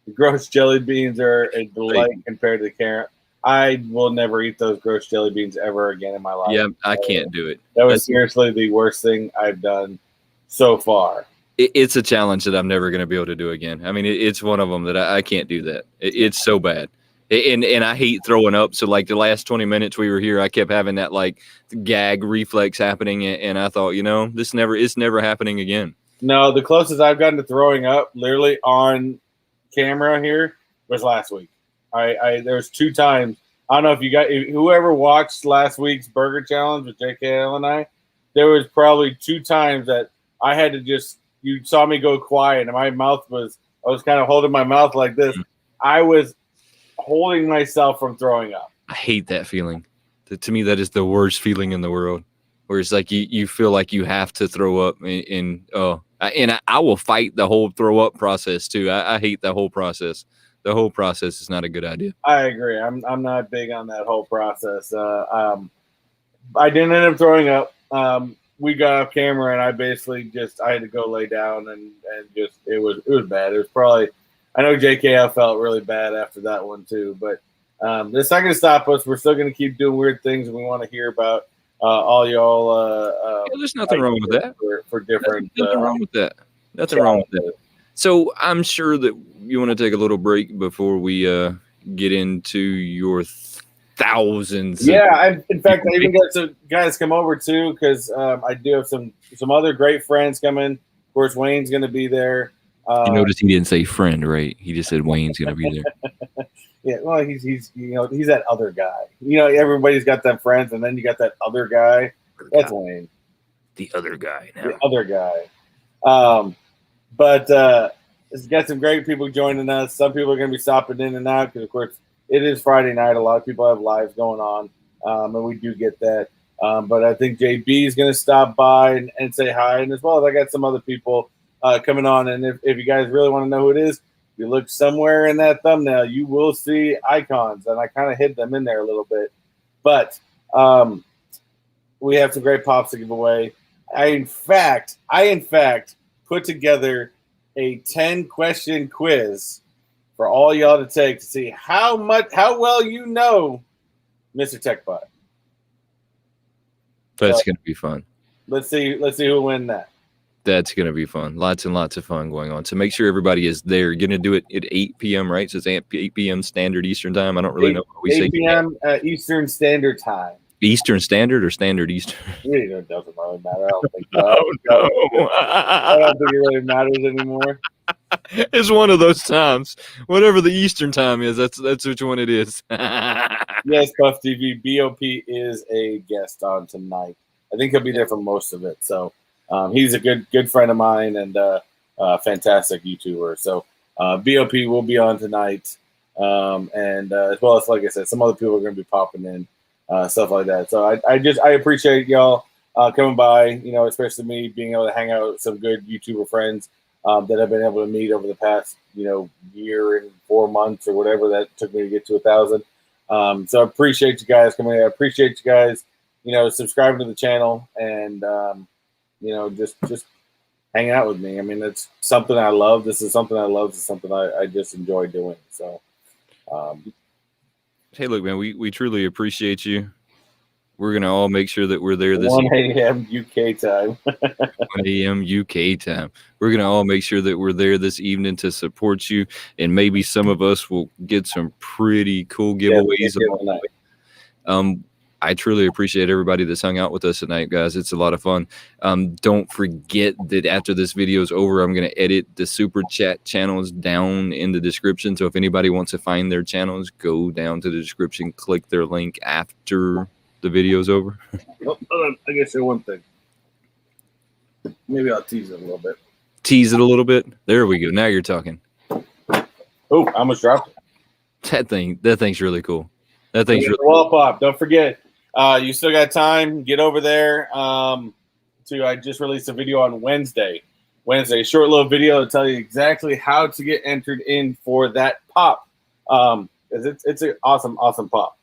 S2: The gross jelly beans are a delight compared to the carrot. I will never eat those gross jelly beans ever again in my life.
S1: Yeah, I can't do it.
S2: That was seriously the worst thing I've done so far.
S1: It's a challenge that I'm never going to be able to do again. I mean, it's one of them that I can't do that. It's so bad. And I hate throwing up. So like the last 20 minutes we were here, I kept having that like gag reflex happening. And I thought, it's never happening again.
S2: No, the closest I've gotten to throwing up literally on camera here was last week. There was 2 times. I don't know if whoever watched last week's burger challenge with JKL and I, there was probably 2 times that I had to you saw me go quiet and I was kind of holding my mouth like this. I was holding myself from throwing up.
S1: I hate that feeling. To me, that is the worst feeling in the world. Where it's like you feel like you have to throw up, and I will fight the whole throw up process too. I hate the whole process. The whole process is not a good idea.
S2: I agree. I'm not big on that whole process. I didn't end up throwing up. we got off camera, and I basically I had to go lay down, and just it was bad. It was probably, I know JKF felt really bad after that one too, but it's not going to stop us. We're still going to keep doing weird things, and we want to hear about all y'all.
S1: There's nothing wrong with that.
S2: For different.
S1: Nothing wrong with that. Nothing wrong with that. So I'm sure that you want to take a little break before we get into your thousands.
S2: Yeah, in fact, I even got some guys come over too, because I do have some other great friends coming. Of course, Wayne's going to be there.
S1: You notice he didn't say friend, right? He just said Wayne's going to be there.
S2: Yeah, well, he's he's that other guy. Everybody's got them friends, and then you got that other guy. That's Wayne.
S1: The other guy. Now.
S2: The other guy. But it's got some great people joining us. Some people are going to be stopping in and out because, of course, it is Friday night. A lot of people have lives going on, and we do get that. But I think JB is going to stop by and say hi, and as well as I got some other people coming on. And if you guys really want to know who it is, if you look somewhere in that thumbnail, you will see icons, and I kind of hid them in there a little bit. But we have some great pops to give away. I in fact put together a 10-question quiz for all y'all to take to see how well you know Mr. Techbot.
S1: That's going to be fun.
S2: Let's see who win that.
S1: That's going to be fun. Lots and lots of fun going on. So make sure everybody is there. You're going to do it at 8 p.m., right? So it's 8 p.m. Standard Eastern Time. I don't really know what we say.
S2: 8 p.m. Eastern Standard Time.
S1: Eastern Standard or Standard Eastern?
S2: It doesn't really matter. I don't think so. I don't think it really matters anymore.
S1: It's one of those times. Whatever the Eastern time is, that's which one it is.
S2: Yes, Buff TV. BOP is a guest on tonight. I think he'll be there for most of it. So he's a good friend of mine and a fantastic YouTuber. So BOP will be on tonight. And as well as, like I said, some other people are going to be popping in. Stuff like that. So I appreciate y'all coming by, especially me being able to hang out with some good YouTuber friends that I've been able to meet over the past, year and 4 months or whatever that took me to get to 1,000. So I appreciate you guys coming in. I appreciate you guys, subscribing to the channel and, just hanging out with me. I mean, it's something I love. This is something I love. It's something I just enjoy doing. So,
S1: hey, look, man, we truly appreciate you. We're going to all make sure that we're there this
S2: 1 a.m. UK time.
S1: 1 a.m. UK time. We're going to all make sure that we're there this evening to support you. And maybe some of us will get some pretty cool giveaways. I truly appreciate everybody that's hung out with us tonight, guys. It's a lot of fun. Don't forget that after this video is over, I'm going to edit the super chat channels down in the description. So if anybody wants to find their channels, go down to the description, click their link after the video's over.
S2: Hold on. I guess say one thing. Maybe I'll tease it a little bit.
S1: Tease it a little bit. There we go. Now you're talking.
S2: Oh, I almost dropped it.
S1: That thing's really cool. That thing's really
S2: wall pop. Don't forget. You still got time. Get over there. I just released a video on Wednesday. A short little video to tell you exactly how to get entered in for that pop. It's an awesome pop.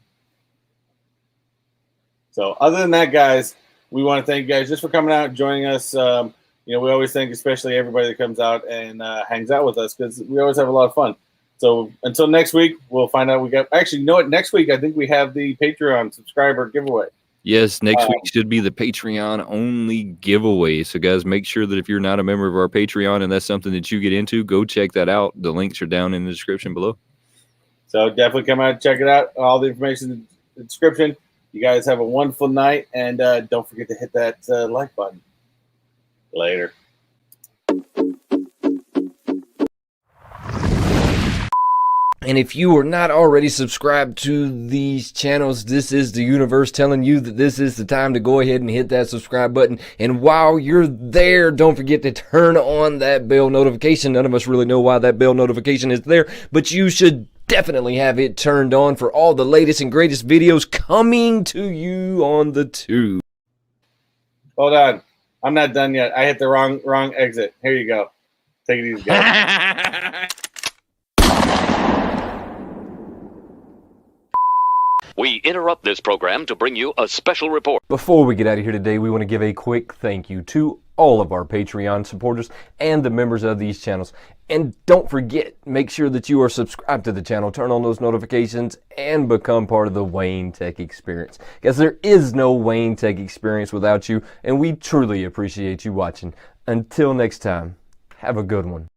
S2: So other than that, guys, we want to thank you guys just for coming out and joining us. We always thank especially everybody that comes out and hangs out with us because we always have a lot of fun. So until next week, we'll find out. Next week, I think we have the Patreon subscriber giveaway.
S1: Yes, next week should be the Patreon only giveaway. So guys, make sure that if you're not a member of our Patreon and that's something that you get into, go check that out. The links are down in the description below.
S2: So definitely come out and check it out. All the information in the description. You guys have a wonderful night, and don't forget to hit that like button. Later.
S3: And if you are not already subscribed to these channels, this is the universe telling you that this is the time to go ahead and hit that subscribe button. And while you're there, don't forget to turn on that bell notification. None of us really know why that bell notification is there, but you should definitely have it turned on for all the latest and greatest videos coming to you on the tube.
S2: Hold on. I'm not done yet. I hit the wrong exit. Here you go. Take it easy, guys.
S4: We interrupt this program to bring you a special report.
S3: Before we get out of here today, we want to give a quick thank you to all of our Patreon supporters and the members of these channels. And don't forget, make sure that you are subscribed to the channel, turn on those notifications, and become part of the WayneTech Experience. Because there is no WayneTech Experience without you, and we truly appreciate you watching. Until next time, have a good one.